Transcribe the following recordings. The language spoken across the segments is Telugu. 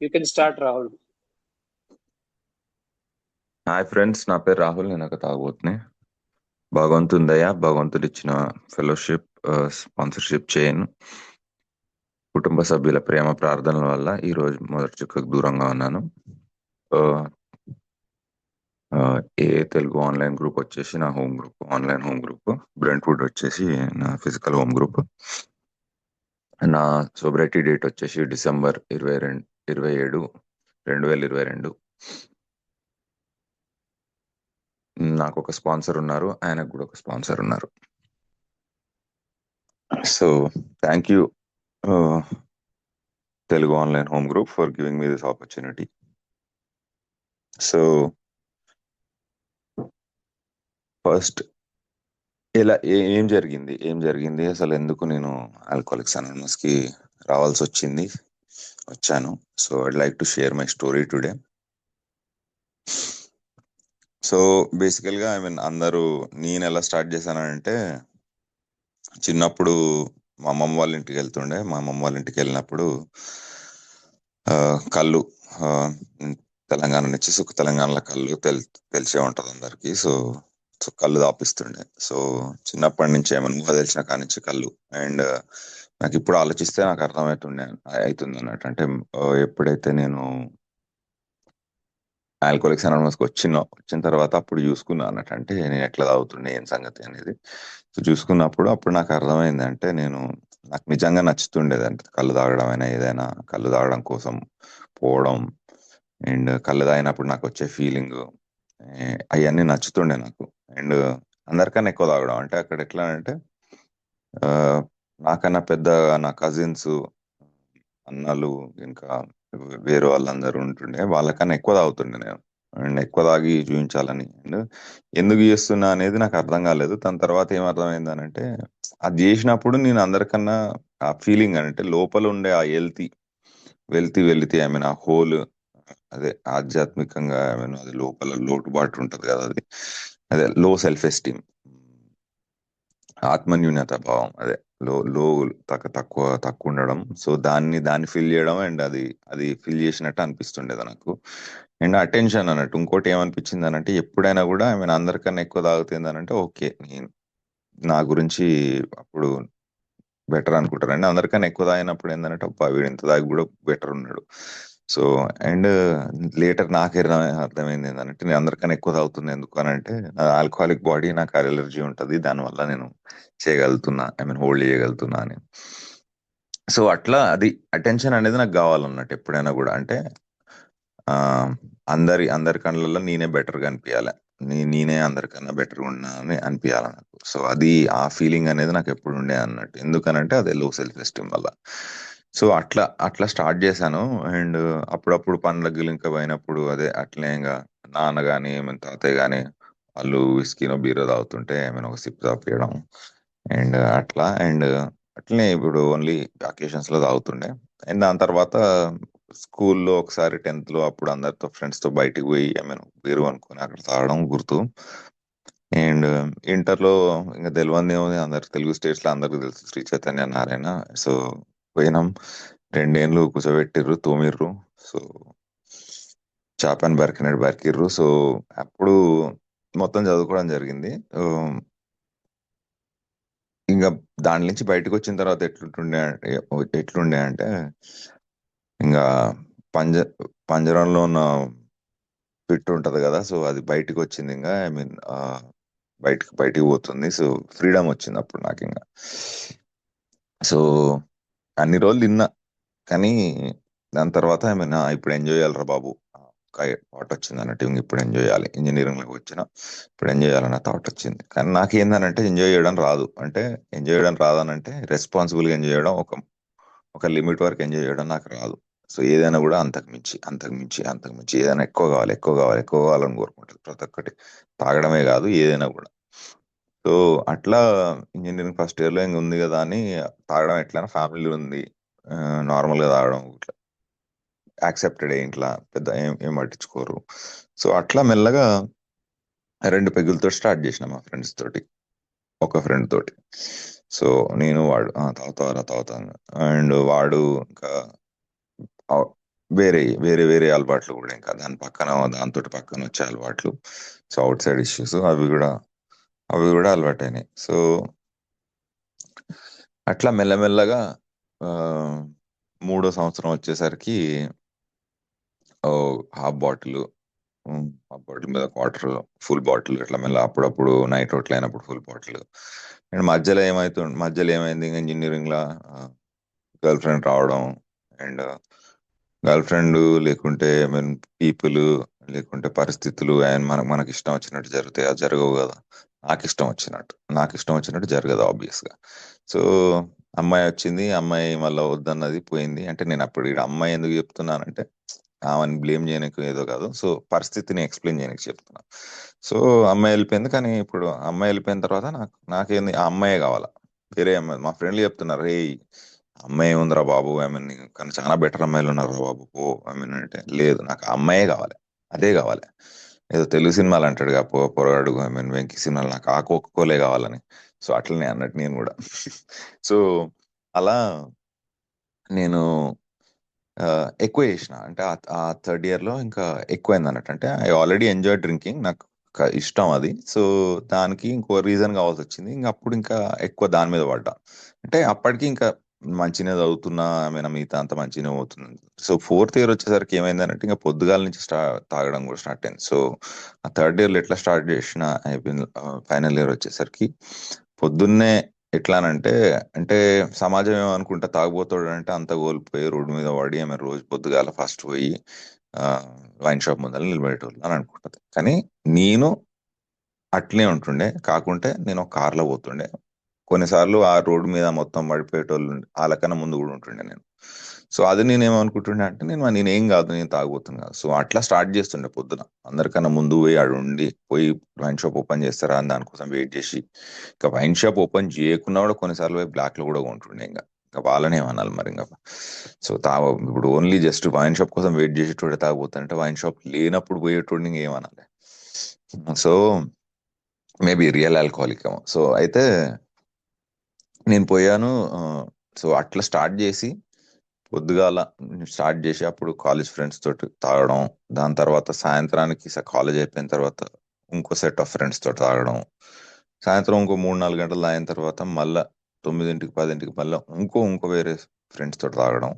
You can start, Rahul. Hi friends, నా పేరు రాహుల్. నేను ఒక తాగుబోతుని. భగవంతుని దయ, భగవంతుడు ఇచ్చిన ఫెలోషిప్, స్పాన్సర్షిప్ చేయను, కుటుంబ సభ్యుల ప్రేమ ప్రార్థనల వల్ల ఈ రోజు మొదటి చుక్కకు దూరంగా ఉన్నాను. ఆ, ఆ, ఏ తెలుగు ఆన్లైన్ గ్రూప్ వచ్చేసి నా home group, online home group. Brentwood వచ్చేసి నా ఫిజికల్ హోమ్ గ్రూప్. నా సోబ్రైటీ డేట్ వచ్చేసి డిసెంబర్ 27, 2022. నాకు ఒక స్పాన్సర్ ఉన్నారు, ఆయనకు కూడా ఒక స్పాన్సర్ ఉన్నారు. So thank you, Telugu Online Home Group, for giving me this opportunity. So, first ఏం జరిగింది అసలు, ఎందుకు నేను ఆల్కహాలిక్స్ అనానిమస్ కి రావాల్సి వచ్చాను. So I'd like to share my story today. So బేసికల్గా అందరూ, నేను ఎలా స్టార్ట్ చేశానంటే, చిన్నప్పుడు మా అమ్మమ్మ వాళ్ళ ఇంటికి వెళ్తుండే. మా అమ్మమ్మ వాళ్ళ ఇంటికి వెళ్ళినప్పుడు కళ్ళు, తెలంగాణ నుంచి, తెలంగాణలో కళ్ళు తెలిసే ఉంటుంది అందరికి. సో కళ్ళు తాపిస్తుండే. సో చిన్నప్పటి నుంచి ఏమన్నా తెలిసిన కాడి నుంచి కళ్ళు. అండ్ నాకు ఇప్పుడు ఆలోచిస్తే నాకు అవుతుంది అన్నట్టు. అంటే ఎప్పుడైతే నేను ఆల్కహాలిక్స్ అనానిమస్కి వచ్చిన తర్వాత అప్పుడు చూసుకున్నా అన్నట్టు. అంటే నేను ఎట్లా తాగుతుండే, ఏం సంగతి అనేది. సో చూసుకున్నప్పుడు అప్పుడు నాకు అర్థమైంది, అంటే నాకు నిజంగా నచ్చుతుండేది. అంటే కళ్ళు తాగడం అయినా, ఏదైనా కళ్ళు తాగడం కోసం పోవడం, అండ్ కళ్ళు తాగినప్పుడు నాకు వచ్చే ఫీలింగ్, అవన్నీ నచ్చుతుండే నాకు. అండ్ అందరికన్నా ఎక్కువ తాగడం. అంటే అక్కడ ఎట్లా అంటే, నాకన్నా పెద్ద నా కజిన్స్, అన్నలు, ఇంకా వేరే వాళ్ళందరూ ఉంటుండే, వాళ్ళకన్నా ఎక్కువ తాగుతుండే నేను. అండ్ ఎక్కువ తాగి చూపించాలని. అండ్ ఎందుకు చేస్తున్నా అనేది నాకు అర్థం కాలేదు. దాని తర్వాత ఏం అర్థమైంది అంటే, అది చేసినప్పుడు నేను అందరికన్నా ఆ ఫీలింగ్, అంటే లోపల ఉండే ఆ వెలితి ఆ హోల్, అదే ఆధ్యాత్మికంగా అది లోపల లోటుబాటు ఉంటది కదా, అదే లో సెల్ఫ్ ఎస్టీమ్, ఆత్మన్యూనత భావం, అదే లో లో తక్కువ ఉండడం. సో దాన్ని ఫిల్ చేయడం. అండ్ అది ఫిల్ చేసినట్టు అనిపిస్తుండేది నాకు. అండ్ అటెన్షన్ అన్నట్టు. ఇంకోటి ఏమనిపించింది అనంటే, ఎప్పుడైనా కూడా అందరికన్నా ఎక్కువ తాగుతుంది అనంటే, ఓకే, నా గురించి అప్పుడు బెటర్ అనుకుంటారు. అండ్ అందరికన్నా ఎక్కువ తాగినప్పుడు ఏంటంటే, అబ్బా వీడు ఇంత తాగి కూడా బెటర్ ఉన్నాడు. సో అండ్ లేటర్ నాకే అర్థమైంది ఏంటంటే, నేను అందరికన్నా ఎక్కువ తాగుతుంది ఎందుకు అని అంటే, నా ఆల్కహాలిక్ బాడీ, నాకు అలర్జీ ఉంటుంది, దానివల్ల నేను చేయగలుగుతున్నా, హోల్డ్ చేయగలుగుతున్నా అని. సో అట్లా అది అటెన్షన్ అనేది నాకు కావాలన్నట్టు ఎప్పుడైనా కూడా. అంటే ఆ అందరి కళ్ళల్లో నేనే బెటర్గా అనిపించాలి, నేనే అందరికన్నా బెటర్గా ఉన్నా అని అనిపించాలి నాకు. సో అది ఆ ఫీలింగ్ అనేది నాకు ఎప్పుడు ఉండే అన్నట్టు. ఎందుకనంటే అదే లో సెల్ఫ్ ఎస్టీమ్ వల్ల. సో అట్లా స్టార్ట్ చేశాను. అండ్ అప్పుడప్పుడు పండ్లకి ఇంకా పోయినప్పుడు, అదే అట్లనే ఇంకా నాన్న గాని, తాతయ్య గాని, వాళ్ళు విస్కీనో బీరో తాగుతుంటే ఏమైనా ఒక సిప్ తాపియడం. అండ్ అట్లనే ఇప్పుడు ఓన్లీ అకేషన్స్ లో తాగుతుండే. అండ్ దాని తర్వాత స్కూల్లో ఒకసారి 10th లో అప్పుడు అందరితో ఫ్రెండ్స్ తో బయటికి పోయి బీరు అనుకుని అక్కడ తాగడం గుర్తు. అండ్ ఇంటర్లో ఇంకా తెలియంది ఏముంది, అందరికి తెలుగు స్టేట్స్ లో అందరికి తెలుసు శ్రీ చైతన్య నారాయణ. సో పోయినాం, 2 ఏళ్ళు కూర్చోబెట్టిర్రు, తోమిర్రు. సో చాపాన్ బరికిర్రు. సో అప్పుడు మొత్తం చదువుకోవడం జరిగింది. ఇంకా దాని నుంచి బయటకు వచ్చిన తర్వాత ఎట్లుండే అంటే, ఇంకా పంజ పంజరంలో ఉన్న పిట్టు ఉంటది కదా, సో అది బయటకు వచ్చింది. ఇంకా బయటికి పోతుంది. సో ఫ్రీడమ్ వచ్చింది అప్పుడు నాకు. ఇంకా సో అన్ని రోజులు తిన్నా, కానీ దాని తర్వాత ఇప్పుడు ఎంజాయ్ చేయాలరా బాబు, థాట్ వచ్చింది అన్నట్టు. ఇప్పుడు ఎంజాయ్ చేయాలి, ఇంజనీరింగ్ లోకి వచ్చిన ఇప్పుడు ఎంజాయ్ చేయాలన్న థాట్ వచ్చింది. కానీ నాకేందనంటే, ఎంజాయ్ చేయడం రాదు. అంటే ఎంజాయ్ చేయడం రాదనంటే, రెస్పాన్సిబుల్గా ఎంజాయ్ చేయడం, ఒక లిమిట్ వరకు ఎంజాయ్ చేయడం నాకు రాదు. సో ఏదైనా కూడా అంతకు మించి ఏదైనా ఎక్కువ కావాలని కోరుకుంటుంది ప్రతి ఒక్కటి. తాగడమే కాదు, ఏదైనా కూడా. సో అట్లా ఇంజనీరింగ్ ఫస్ట్ ఇయర్ లో ఇంక ఉంది కదా అని తాగడం. ఎట్లైనా ఫ్యామిలీ ఉంది, నార్మల్ గా తాగడం ఇట్లా యాక్సెప్టెడ్, ఇంట్లో పెద్ద ఏం పట్టించుకోరు. సో అట్లా మెల్లగా 2 పెగ్గులతో స్టార్ట్ చేసిన మా ఫ్రెండ్స్ తోటి, ఒక ఫ్రెండ్ తోటి. సో నేను వాడు తాగుతాను. అండ్ వాడు ఇంకా వేరే వేరే వేరే అలవాట్లు కూడా ఇంకా దాంతో పక్కన వచ్చే అలవాట్లు. సో అవుట్ సైడ్ ఇష్యూస్ అవి కూడా అలవాటైనాయి. సో అట్లా మెల్లమెల్లగా ఆ, 3వ సంవత్సరం వచ్చేసరికి ఓ హాఫ్ బాటిల్, హాఫ్ బాటిల్ మీద క్వార్టర్, ఫుల్ బాటిల్, ఇట్లా మెల్ల అప్పుడప్పుడు నైట్ అవుట్లు అయినప్పుడు ఫుల్ బాటిల్. అండ్ మధ్యలో ఏమైంది, ఇంజనీరింగ్ లా గర్ల్ ఫ్రెండ్ రావడం, అండ్ గర్ల్ ఫ్రెండ్ లేకుంటే ఐ మీన్ పీపుల్, లేకుంటే పరిస్థితులు, అండ్ మనకి ఇష్టం వచ్చినట్టు జరుగుతాయి, అది జరగవు కదా. నాకు ఇష్టం వచ్చినట్టు జరగదు ఆబ్వియస్ గా. సో అమ్మాయి వచ్చింది, అమ్మాయి మళ్ళీ వద్దన్నది, పోయింది. అంటే నేను అప్పుడు ఇక్కడ అమ్మాయి ఎందుకు చెప్తున్నానంటే ఆమెను బ్లేమ్ చేయడానికి ఏదో కాదు, సో పరిస్థితిని ఎక్స్ప్లెయిన్ చేయడానికి చెప్తున్నా. సో అమ్మాయి వెళ్ళిపోయింది, కానీ ఇప్పుడు అమ్మాయి వెళ్ళిపోయిన తర్వాత నాకేంది, ఆ అమ్మాయే కావాలా. వేరే అమ్మాయి, మా ఫ్రెండ్లు చెప్తున్నారు, రే అమ్మాయి ఉందిరా బాబు, ఐ మీన్ కానీ చాలా బెటర్ అమ్మాయిలు ఉన్నారు రా బాబు, పో. ఐ మీన్ అంటే లేదు, నాకు ఆ అమ్మాయే కావాలి, అదే కావాలి. ఏదో తెలుగు సినిమాలు అంటాడుగా, పొరగాడు, ఐ మీన్ వెంకీ సినిమాలు, నాకు ఆ కోలే కావాలని. సో అట్లనే అన్నట్టు నేను కూడా. సో అలా నేను ఎక్కువ చేసిన, అంటే ఆ థర్డ్ ఇయర్ లో ఇంకా ఎక్కువైంది అన్నట్టు. అంటే ఐ ఆల్రెడీ ఎంజాయ్ డ్రింకింగ్, నాకు ఇష్టం అది. సో దానికి ఇంకో రీజన్ కావాల్సి వచ్చింది, ఇంకా అప్పుడు ఇంకా ఎక్కువ దాని మీద పడ్డా. అంటే అప్పటికి ఇంకా మంచినే చదువుతున్నా, ఐ మీన్ మిగతా అంత మంచినే పోతుంది. సో ఫోర్త్ ఇయర్ వచ్చేసరికి ఏమైంది అంటే ఇంకా పొద్దుగాల నుంచి తాగడం కూడా స్టార్ట్ అయింది. సో ఆ థర్డ్ ఇయర్ లో ఎట్లా స్టార్ట్ చేసిన అయిపోయింది, ఫైనల్ ఇయర్ వచ్చేసరికి పొద్దున్నే ఎట్లానంటే, అంటే సమాజం ఏమనుకుంటా, తాగుబోతాడు అంటే అంత కోల్పోయి రోడ్డు మీద పడి ఆమె రోజు పొద్దుగాల ఫస్ట్ పోయి ఆ వైన్ షాప్ ముందర నిలబడేటోళ్ళు అని అనుకుంటది. కానీ నేను అట్లే ఉంటుండే, కాకుంటే నేను ఒక కార్లో పోతుండే. కొన్నిసార్లు ఆ రోడ్డు మీద మొత్తం పడిపోయేటోళ్ళు వాళ్ళకన్నా ముందు కూడా ఉంటుండే నేను. సో అది నేనేమనుకుంటుండే అంటే, నేనేం కాదు, నేను తాగుబోతున్నా కాదు. సో అట్లా స్టార్ట్ చేస్తుండే పొద్దున, అందరికన్నా ముందు పోయి ఆడు పోయి వైన్ షాప్ ఓపెన్ చేస్తారా అని దానికోసం వెయిట్ చేసి, ఇంకా వైన్ షాప్ ఓపెన్ చేయకున్నా కూడా కొన్నిసార్లు పోయి బ్లాక్ లో కూడా కొంటుండే. ఇంకా వాళ్ళనే ఏమనాలి మరి ఇంకా. సో ఇప్పుడు ఓన్లీ జస్ట్ వైన్ షాప్ కోసం వెయిట్ చేసేటోడే తాగుబోతుంటే, వైన్ షాప్ లేనప్పుడు పోయేటోడిని ఇంకేమనాలి. సో మేబీ రియల్ ఆల్కహాలిక్ ఏమో. సో అయితే నేను పోయాను. సో అట్లా స్టార్ట్ చేసి అప్పుడు కాలేజ్ ఫ్రెండ్స్ తోటి తాగడం. దాని తర్వాత సాయంత్రానికి కాలేజ్ అయిపోయిన తర్వాత ఇంకో సెట్ ఆఫ్ ఫ్రెండ్స్ తోటి తాగడం. సాయంత్రం ఇంకో 3-4 గంటలు తాగిన తర్వాత మళ్ళా 9-10కి మళ్ళీ ఇంకో వేరే ఫ్రెండ్స్ తోటి తాగడం.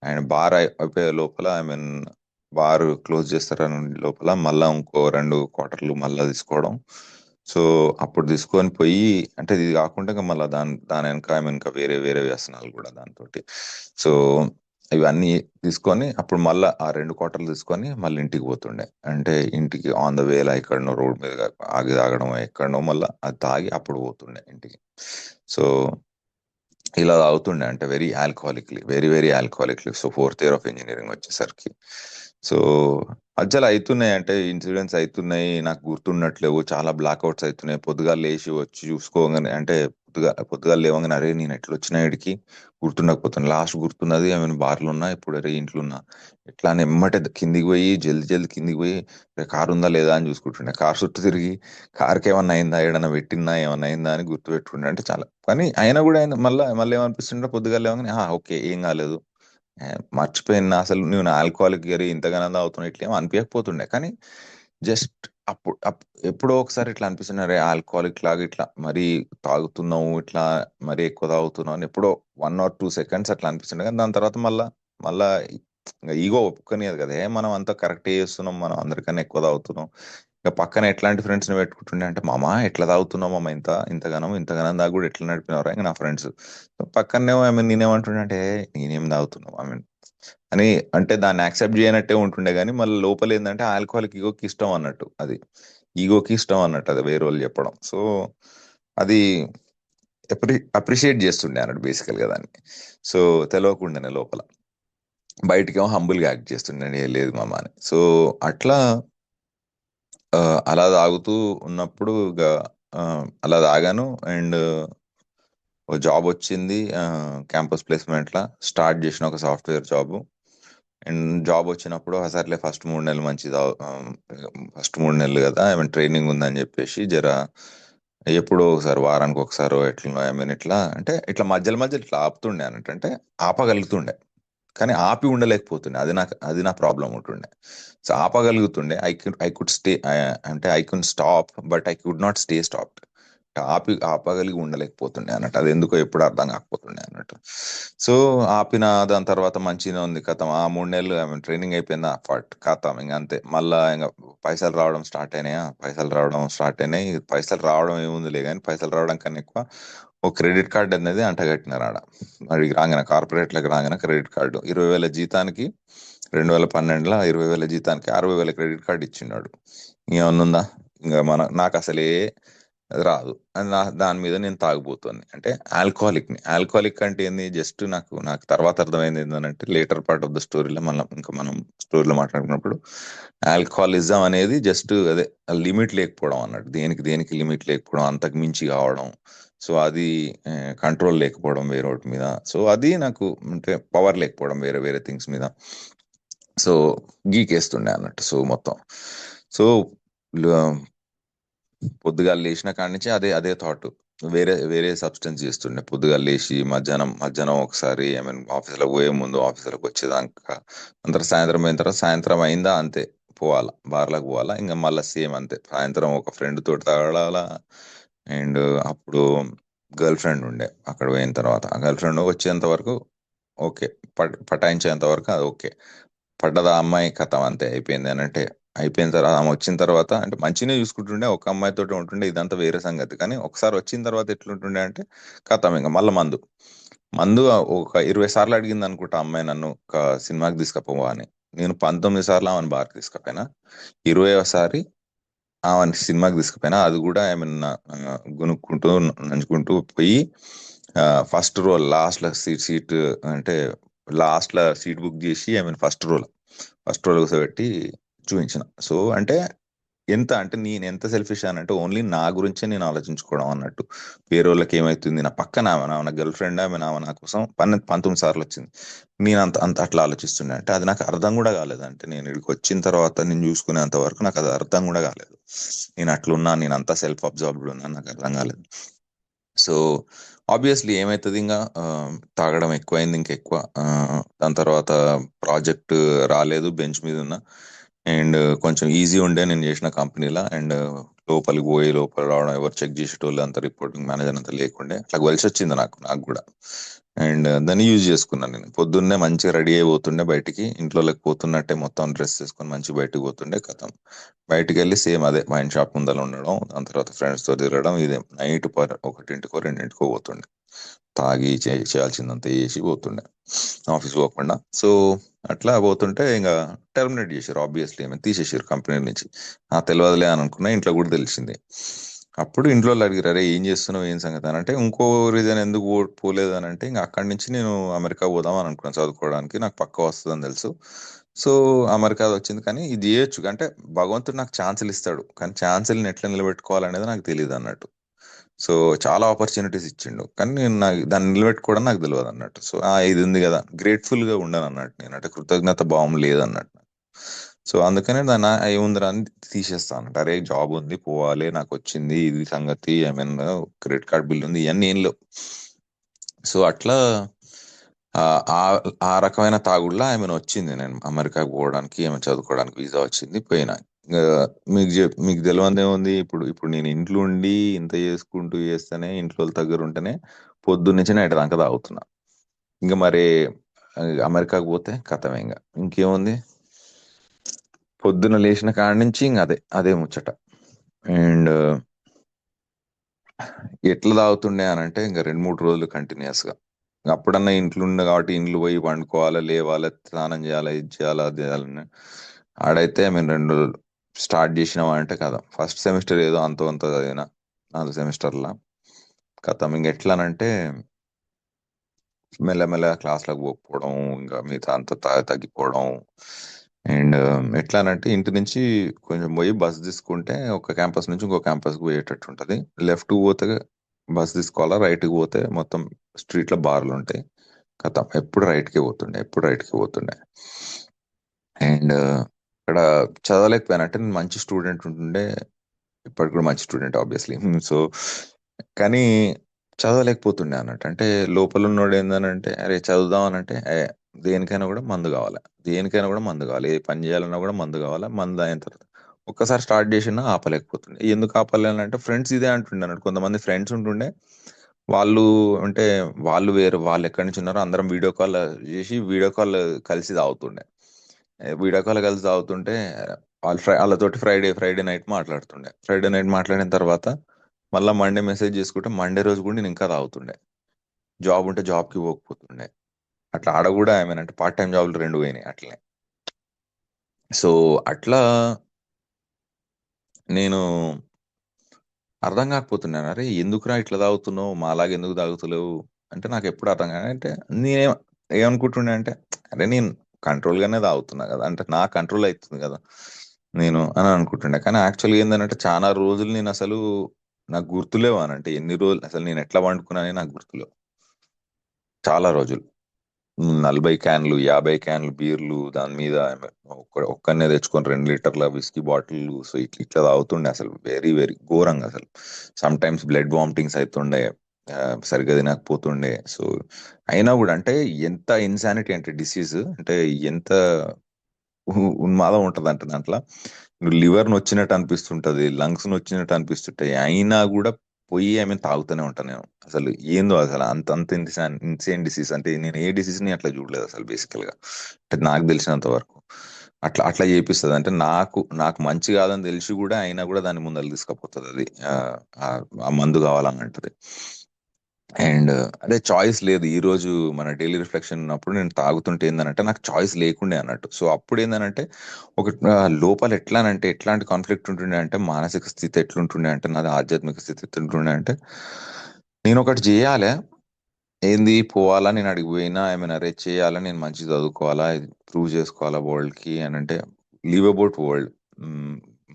అండ్ బార్ అయిపోయే లోపల, ఐ మీన్ బార్ క్లోజ్ చేస్తారని లోపల మళ్ళా ఇంకో 2 క్వార్టర్లు మళ్ళా తీసుకోవడం. సో అప్పుడు తీసుకొని పోయి, అంటే ఇది కాకుండా ఇంకా మళ్ళీ దాని వెనక ఐ మీన్ ఇంకా వేరే వేరే వ్యసనాలు కూడా దాంతోటి. సో ఇవన్నీ తీసుకొని అప్పుడు మళ్ళీ ఆ 2 క్వార్టర్లు తీసుకొని మళ్ళీ ఇంటికి పోతుండే. అంటే ఇంటికి ఆన్ ద వేలా ఎక్కడనో రోడ్ మీద ఆగి తాగడం, ఎక్కడనో మళ్ళీ అది తాగి అప్పుడు పోతుండే ఇంటికి. సో ఇలా తాగుతుండే, అంటే very very alcoholically. So fourth year of engineering వచ్చేసరికి సో మధ్యలో అవుతున్నాయి, అంటే ఇన్సిడెంట్స్ అవుతున్నాయి, నాకు గుర్తున్నట్లేవు, చాలా బ్లాక్అవుట్స్ అవుతున్నాయి. పొద్దుగాల లేచి వచ్చి చూసుకోగానే, అంటే పొద్దుగాల లేవగానే అరే నేను ఎట్లా వచ్చిన ఇడికి గుర్తుండకపోతుంది. లాస్ట్ గుర్తున్నది ఐ మీన్ బార్లు ఉన్నా, ఇప్పుడు అరే ఇంట్లో ఉన్నా. ఎట్లా అని ఎమ్మటే కిందికి పోయి జల్ది జల్ది కిందికి పోయి కారు ఉందా లేదా అని చూసుకుంటుండే. కార్ చుట్టూ తిరిగి కార్కి ఏమన్నా అయిందా, ఏడన్నా పెట్టిందా, ఏమన్నా అయిందా అని గుర్తు పెట్టుకుంటే, అంటే చాలా. కానీ అయినా కూడా అయింది, మళ్ళీ ఏమనిపిస్తుంటే పొద్దుగాల లేవగానే ఓకే ఏం కాలేదు, ఏ, మర్చిపోయినా అసలు నేను ఆల్కహాలిక్ గరి ఇంతగానో తాగుతున్నా, ఇట్లా ఏమో అనిపించకపోతుండే. కానీ జస్ట్ ఎప్పుడో ఒకసారి ఇట్లా అనిపిస్తున్నారు, ఆల్కహాలిక్ లాగా ఇట్లా మరీ తాగుతున్నావు, ఇట్లా మరీ ఎక్కువ తాగుతున్నావు అని ఎప్పుడో 1 or 2 seconds అట్లా అనిపిస్తుండే. కానీ దాని తర్వాత మళ్ళా ఈగో ఒప్పుకొనియదు కదా, మనం అంతా కరెక్ట్ చేస్తున్నాం, మనం అందరికన్నా ఎక్కువ తాగుతున్నాం. ఇక పక్కన ఎట్లాంటి ఫ్రెండ్స్ ని పెట్టుకుంటుండే అంటే, మామ ఎట్లా తాగుతున్నావు మామ, ఇంతగానం దాకా కూడా ఎట్లా నడిపినవరా ఇంకా నా ఫ్రెండ్స్. పక్కనేమో ఐ మీన్ నేనేమంటుండే అంటే, నేనేం తాగుతున్నావు ఐ మీన్ అని, అంటే దాన్ని యాక్సెప్ట్ చేయనట్టే ఉంటుండే. కానీ మళ్ళీ లోపల ఏంటంటే ఆల్కహాలిక్ ఈగోకి ఇష్టం అన్నట్టు అది, అది వేరే వాళ్ళు చెప్పడం. సో అది అప్రిషియేట్ చేస్తుండే అన్నట్టు బేసికల్ గా దాన్ని. సో తెలియకుండానే లోపల, బయటికేమో హంబుల్ గా యాక్ట్ చేస్తుండే, "ఏ లేదు మామ" అని. సో అట్లా ఆ, అలా తాగుతూ ఉన్నప్పుడు ఇక అలా తాగాను. అండ్ ఒక జాబ్ వచ్చింది, క్యాంపస్ ప్లేస్మెంట్ లా స్టార్ట్ చేసిన ఒక సాఫ్ట్వేర్ జాబ్. అండ్ జాబ్ వచ్చినప్పుడు సర్లే ఫస్ట్ 3 నెలలు కదా, ఐ మీన్ ట్రైనింగ్ ఉందని చెప్పేసి జర ఎప్పుడో ఒకసారి, వారానికి ఒకసారి ఎట్లా ఐ మీన్ ఇట్లా అంటే ఇట్లా మధ్యలో మధ్యలో ఇట్లా ఆపుతుండే అన్నట్టు, అంటే ఆపగలుగుతుండే. కానీ ఆపి ఉండలేకపోతుండే, అది నా ప్రాబ్లం ఉంటుండే. సో ఆపగలుగుతుండే, ఐ కుడ్ స్టే, అంటే I could stop, but I could not stay stopped. ఆపగలిగి ఉండలేకపోతుండే అన్నట్టు, అది ఎందుకో ఎప్పుడు అర్థం కాకపోతుండే అన్నట్టు. సో ఆపిన, దాని తర్వాత మంచిగా ఉంది కథం. ఆ 3 నెలలు ట్రైనింగ్ అయిపోయిందా, ఫట్ కథం, ఇంక అంతే. మళ్ళా ఇంకా పైసలు రావడం స్టార్ట్ అయినాయా, పైసలు రావడం స్టార్ట్ అయినాయి. పైసలు రావడం ఏముందిలే కానీ, పైసలు రావడం కన్నా ఎక్కువ ఓ క్రెడిట్ కార్డ్ అనేది అంటగట్టినారు ఆడ. అది రాగానే, కార్పొరేట్లకు రాగానే క్రెడిట్ కార్డు 20,000 జీతానికి, 2012లో 20,000 జీతానికి 60,000 క్రెడిట్ కార్డు ఇచ్చిన్నాడు. ఇంకేమన్నా ఇంకా నాకు అసలే రాదు. అది దాని మీద నేను తాగుబోతోని అంటే ఆల్కహాలిక్ అంటే ఏంది, జస్ట్ నాకు తర్వాత అర్థమైంది ఏంటంటే, లేటర్ పార్ట్ ఆఫ్ ద స్టోరీలో మళ్ళీ ఇంకా మనం స్టోరీలో మాట్లాడుకున్నప్పుడు, ఆల్కహాలిజం అనేది జస్ట్ అదే, లిమిట్ లేకపోవడం అన్నట్టు, దేనికి దేనికి లిమిట్ లేకపోవడం, అంతకు మించి కావడం. సో అది కంట్రోల్ లేకపోవడం వేరే వాటి మీద. సో అది నాకు అంటే పవర్ లేకపోవడం వేరే వేరే థింగ్స్ మీద. సో గీకేస్తుండే అన్నట్టు. సో మొత్తం, సో పొద్దుగాల లేచిన కాడి నుంచి అదే అదే థాట్. వేరే వేరే సబ్స్టెన్స్ చేస్తుండే. పొద్దుగాల లేచి మధ్యాహ్నం ఒకసారి, ఆఫీసులకు పోయే ముందు, ఆఫీసులకు వచ్చేదాకా, అంతా సాయంత్రం అయిన తర్వాత, సాయంత్రం అయిందా అంతే, పోవాలా బార్లకు పోవాలా, ఇంకా మళ్ళీ సేమ్ అంతే. సాయంత్రం ఒక ఫ్రెండ్ తోటి తాగడాలా. అండ్ అప్పుడు గర్ల్ ఫ్రెండ్ ఉండే, అక్కడ పోయిన తర్వాత ఆ గర్ల్ ఫ్రెండ్ వచ్చేంత వరకు ఓకే, పటాయించేంత వరకు అది ఓకే. పడ్డదా అమ్మాయి, కథం అంతే, అయిపోయింది అని అంటే అయిపోయిన తర్వాత, ఆమె వచ్చిన తర్వాత అంటే మంచిగానే చూసుకుంటుండే, ఒక అమ్మాయితో ఉంటుండే, ఇదంతా వేరే సంగతి. కానీ ఒకసారి వచ్చిన తర్వాత ఎట్లుంటుండే అంటే, కథం ఇంకా మళ్ళీ మందు ఒక 20 సార్లు అడిగింది అనుకుంటా అమ్మాయి నన్ను ఒక సినిమాకి తీసుకుపోవా అని. నేను 19 సార్లు ఆమెను బార్కి తీసుకుపోయినా. 20వ సారి ఆమెను సినిమాకి తీసుకుపోయినా, అది కూడా ఏమన్నా గునుక్కుంటూ నంచుకుంటూ పోయి, ఫస్ట్ రో లాస్ట్ లో సీట్ అంటే లాస్ట్ లో సీట్ బుక్ చేసి, ఫస్ట్ రోలో కూర్చోబెట్టి చూపించిన. సో అంటే ఎంత అంటే, నేను ఎంత సెల్ఫిష్ అని అంటే, ఓన్లీ నా గురించే నేను ఆలోచించుకోవడం అన్నట్టు. వేరే వాళ్ళకి ఏమైతుంది, నా పక్కన ఆమె నా గర్ల్ ఫ్రెండ్, ఆమె నా కోసం 19 సార్లు వచ్చింది. నేను అంత అంత అట్లా ఆలోచిస్తుండే అంటే, అది నాకు అర్థం కూడా కాలేదు. అంటే నేను ఇక్కడికి వచ్చిన తర్వాత నేను చూసుకునేంత వరకు నాకు అది అర్థం కూడా కాలేదు. నేను అట్లున్నా, నేను అంతా సెల్ఫ్ అబ్జర్వ్డ్ ఉన్నాను, నాకు అర్థం కాలేదు. సో ఆబ్వియస్లీ ఏమవుతుంది, ఇంకా తాగడం ఎక్కువైంది, ఇంకా ఎక్కువ. దాని తర్వాత ప్రాజెక్ట్ రాలేదు, బెంచ్ మీద ఉన్న. అండ్ కొంచెం ఈజీ ఉండే నేను చేసిన కంపెనీలో. అండ్ లోపలికి పోయి లోపల రావడం, ఎవరు చెక్ చేసేటోళ్ళు, అంత రిపోర్టింగ్ మేనేజర్ అంతా లేకుండే, అట్లా కలిసి వచ్చింది నాకు కూడా. అండ్ దాన్ని యూజ్ చేసుకున్నాను. నేను పొద్దున్నే మంచిగా రెడీ అయిపోతుండే, బయటికి ఇంట్లోకి పోతున్నట్టే మొత్తం డ్రెస్ వేసుకొని మంచి బయటకు పోతుండే, కథం. బయటికి వెళ్ళి సేమ్ అదే వైన్ షాప్ ముందర ఉండడం, దాని తర్వాత ఫ్రెండ్స్ తో తిరగడం, ఇదే నైట్ 1కో 2కో పోతుండే. తాగి చేయాల్సిందంతా చేసి పోతుండే, ఆఫీస్ పోకుండా. సో అట్లా పోతుంటే ఇంకా టెర్మినేట్ చేశారు, ఆబ్వియస్లీ ఏమైనా తీసేసారు కంపెనీ నుంచి. తెలియదులే అని అనుకున్నా, ఇంట్లో కూడా తెలిసింది. అప్పుడు ఇంట్లో వాళ్ళు అడిగారు, అరే ఏం చేస్తున్నావు, ఏం సంగతి అని అంటే, ఇంకో రీజన్ ఎందుకు పోలేదు అని అంటే, ఇంకా అక్కడి నుంచి నేను అమెరికా పోదాం అని అనుకున్నాను చదువుకోవడానికి, నాకు పక్క వస్తుందని తెలుసు. సో అమెరికా వచ్చింది. కానీ ఇది చేయొచ్చు అంటే, భగవంతుడు నాకు ఛాన్సులు ఇస్తాడు, కానీ ఛాన్సుల్ని ఎట్లా నిలబెట్టుకోవాలనేది నాకు తెలియదు అన్నట్టు. సో చాలా ఆపర్చునిటీస్ ఇచ్చిండు, కానీ నేను దాన్ని నిలబెట్టుకోవడం నాకు తెలియదు అన్నట్టు. సో ఇది ఉంది కదా, గ్రేట్ఫుల్ గా ఉండను అన్నట్టు నేను, అంటే కృతజ్ఞత భావం లేదన్నట్టు. సో అందుకనే దాన్ని ఏముందిరా అని తీసేస్తాను అన్నట్టు. అరే జాబ్ ఉంది, పోవాలి, నాకు వచ్చింది, ఇది సంగతి, క్రెడిట్ కార్డ్ బిల్ ఉంది, ఇవన్నీ ఏం లేవు. సో అట్లా ఆ ఆ ఆ రకమైన తాగుడులో వచ్చింది. నేను అమెరికాకు పోవడానికి, చదువుకోవడానికి వీసా వచ్చింది, పోయినా. ఇంకా మీకు తెలియంది ఏముంది, ఇప్పుడు ఇప్పుడు నేను ఇంట్లో ఉండి ఇంత చేసుకుంటూ చేస్తేనే, ఇంట్లో వాళ్ళ దగ్గర ఉంటేనే పొద్దున్న నుంచి నైట్ దాకా తాగుతున్నా. ఇంకా మరి అమెరికాకు పోతే కథమే, ఇంకా ఇంకేముంది, పొద్దున్న లేచిన కాడి నుంచి ఇంకా అదే అదే ముచ్చట. అండ్ ఎట్లా తాగుతుండే అని అంటే, ఇంకా 2-3 రోజులు కంటిన్యూస్ గా. అప్పుడన్నా ఇంట్లో ఉండే కాబట్టి ఇంట్లో పోయి వండుకోవాలి, లేవాలి, స్నానం చేయాలి, ఇది చేయాలి, అది చేయాలని. ఆడైతే మేము 2 రోజులు స్టార్ట్ చేసినామా అంటే కదా, ఫస్ట్ సెమిస్టర్ ఏదో అంతో అంత చదివిన, 4 సెమిస్టర్ల కథం. ఇంక ఎట్లానంటే, మెల్లమెల్ల క్లాస్లకు పోకపోవడం, ఇంకా మిగతా అంతా తగ్గిపోవడం. అండ్ ఎట్లానంటే, ఇంటి నుంచి కొంచెం పోయి బస్ తీసుకుంటే, ఒక క్యాంపస్ నుంచి ఇంకో క్యాంపస్కి పోయేటట్టు ఉంటుంది. లెఫ్ట్ పోతే బస్ తీసుకోవాలా, రైట్కి పోతే మొత్తం స్ట్రీట్లో బార్లు ఉంటాయి, కథం. ఎప్పుడు రైట్కి పోతుండే. అండ్ ఇక్కడ చదవలేకపోయాను అంటే, నేను మంచి స్టూడెంట్ ఉంటుండే, ఇప్పటికి కూడా మంచి స్టూడెంట్ ఆబ్వియస్లీ. సో కానీ చదవలేకపోతుండే అన్నట్టు. అంటే లోపల ఉన్నోడు ఏందనంటే, అరే చదువుదాం అని అంటే, దేనికైనా కూడా మందు కావాలి. దేనికైనా కూడా మందు కావాలి. ఏ పని చేయాలన్నా కూడా మందు కావాలి. మందు అయిన తర్వాత ఒక్కసారి స్టార్ట్ చేసినా ఆపలేకపోతుండే. ఎందుకు ఆపలేనంటే ఫ్రెండ్స్ ఇదే అంటుండే అన్నట్టు. కొంతమంది ఫ్రెండ్స్ ఉంటుండే. వాళ్ళు అంటే వాళ్ళు వేరు, వాళ్ళు ఎక్కడి నుంచి ఉన్నారో అందరం వీడియో కాల్ చేసి వీడియో కాల్ కలిసి తాగుతుండే. వీడియో కాల్ కలిసి తాగుతుంటే వాళ్ళతోటి ఫ్రైడే నైట్ మాట్లాడుతుండే. ఫ్రైడే నైట్ మాట్లాడిన తర్వాత మళ్ళీ మండే మెసేజ్ చేసుకుంటే మండే రోజు కూడా నేను ఇంకా తాగుతుండే. జాబ్ ఉంటే జాబ్కి పోకపోతుండే. అట్లా ఆడ కూడా ఏమైనా పార్ట్ టైం జాబ్లు రెండు పోయినాయి అట్లనే. సో అట్లా నేను అర్థం కాకపోతున్నాను. అరే ఎందుకురా ఇట్లా తాగుతున్నావు, మాలాగా ఎందుకు తాగుతలేవు అంటే నాకు ఎప్పుడు అర్థం కాదు. అంటే నేనేం ఏమనుకుంటుండే అంటే అరే నేను కంట్రోల్ గానే తాగుతున్నా కదా, అంటే నా కంట్రోల్ అవుతుంది కదా నేను అని అనుకుంటుండే. కానీ యాక్చువల్గా ఏంటంటే చాలా రోజులు నేను అసలు నాకు గుర్తులేవు అనంటే ఎన్ని రోజులు అసలు నేను ఎట్లా వండుకున్నానే నాకు గుర్తులేవు. చాలా రోజులు 40 క్యాన్లు 50 క్యాన్లు బీర్లు దాని మీద ఒక్కనే తెచ్చుకొని 2 లీటర్ల విస్కీ బాటిల్. సో ఇట్లా ఇట్లా తాగుతుండే అసలు వెరీ వెరీ ఘోరంగా అసలు. సమ్ టైమ్స్ బ్లడ్ వామిటింగ్స్ అవుతుండే. ఆ, సరిగ్గా తినకపోతుండే. సో అయినా కూడా అంటే ఎంత ఇన్సానిటీ అంటే డిసీజ్ అంటే ఎంత ఉన్మాదం ఉంటది అంటే దాంట్లో లివర్ నొచ్చినట్టు అనిపిస్తుంటది, లంగ్స్ నొచ్చినట్టు అనిపిస్తుంటాయి. అయినా కూడా పోయి తాగుతూనే ఉంటాను నేను. అసలు ఏందో అసలు అంత అంత ఇన్సేన్ డిసీజ్ అంటే నేను ఏ డిసీజ్ ని అట్లా చూడలేదు అసలు బేసికల్ గా. అంటే నాకు తెలిసినంత వరకు అట్లా అట్లా చేపిస్తుంది. అంటే నాకు మంచి కాదని తెలిసి కూడా అయినా కూడా దాని ముందర తీసుకుపోతుంది అది. ఆ ఆ మందు కావాలని అంటది. అండ్ అదే చాయిస్ లేదు. ఈ రోజు మన డైలీ రిఫ్లెక్షన్ ఉన్నప్పుడు నేను తాగుతుంటే ఏందనంటే నాకు చాయిస్ లేకుండే అన్నట్టు. సో అప్పుడు ఏందనంటే ఒక లోపల ఎట్లానంటే ఎట్లాంటి కాన్ఫ్లిక్ట్ ఉంటుండే అంటే మానసిక స్థితి ఎట్లుంటుండే అంటే నాది ఆధ్యాత్మిక స్థితి ఎట్లుంటుండే అంటే నేను ఒకటి చేయాలి, ఏంది పోవాలా, నేను అడిగి పోయినా ఏమైనా అరే చేయాలా, నేను మంచి చదువుకోవాలా, ప్రూవ్ చేసుకోవాలా వరల్డ్ కి అని అంటే లీవ్ అబౌట్ వరల్డ్,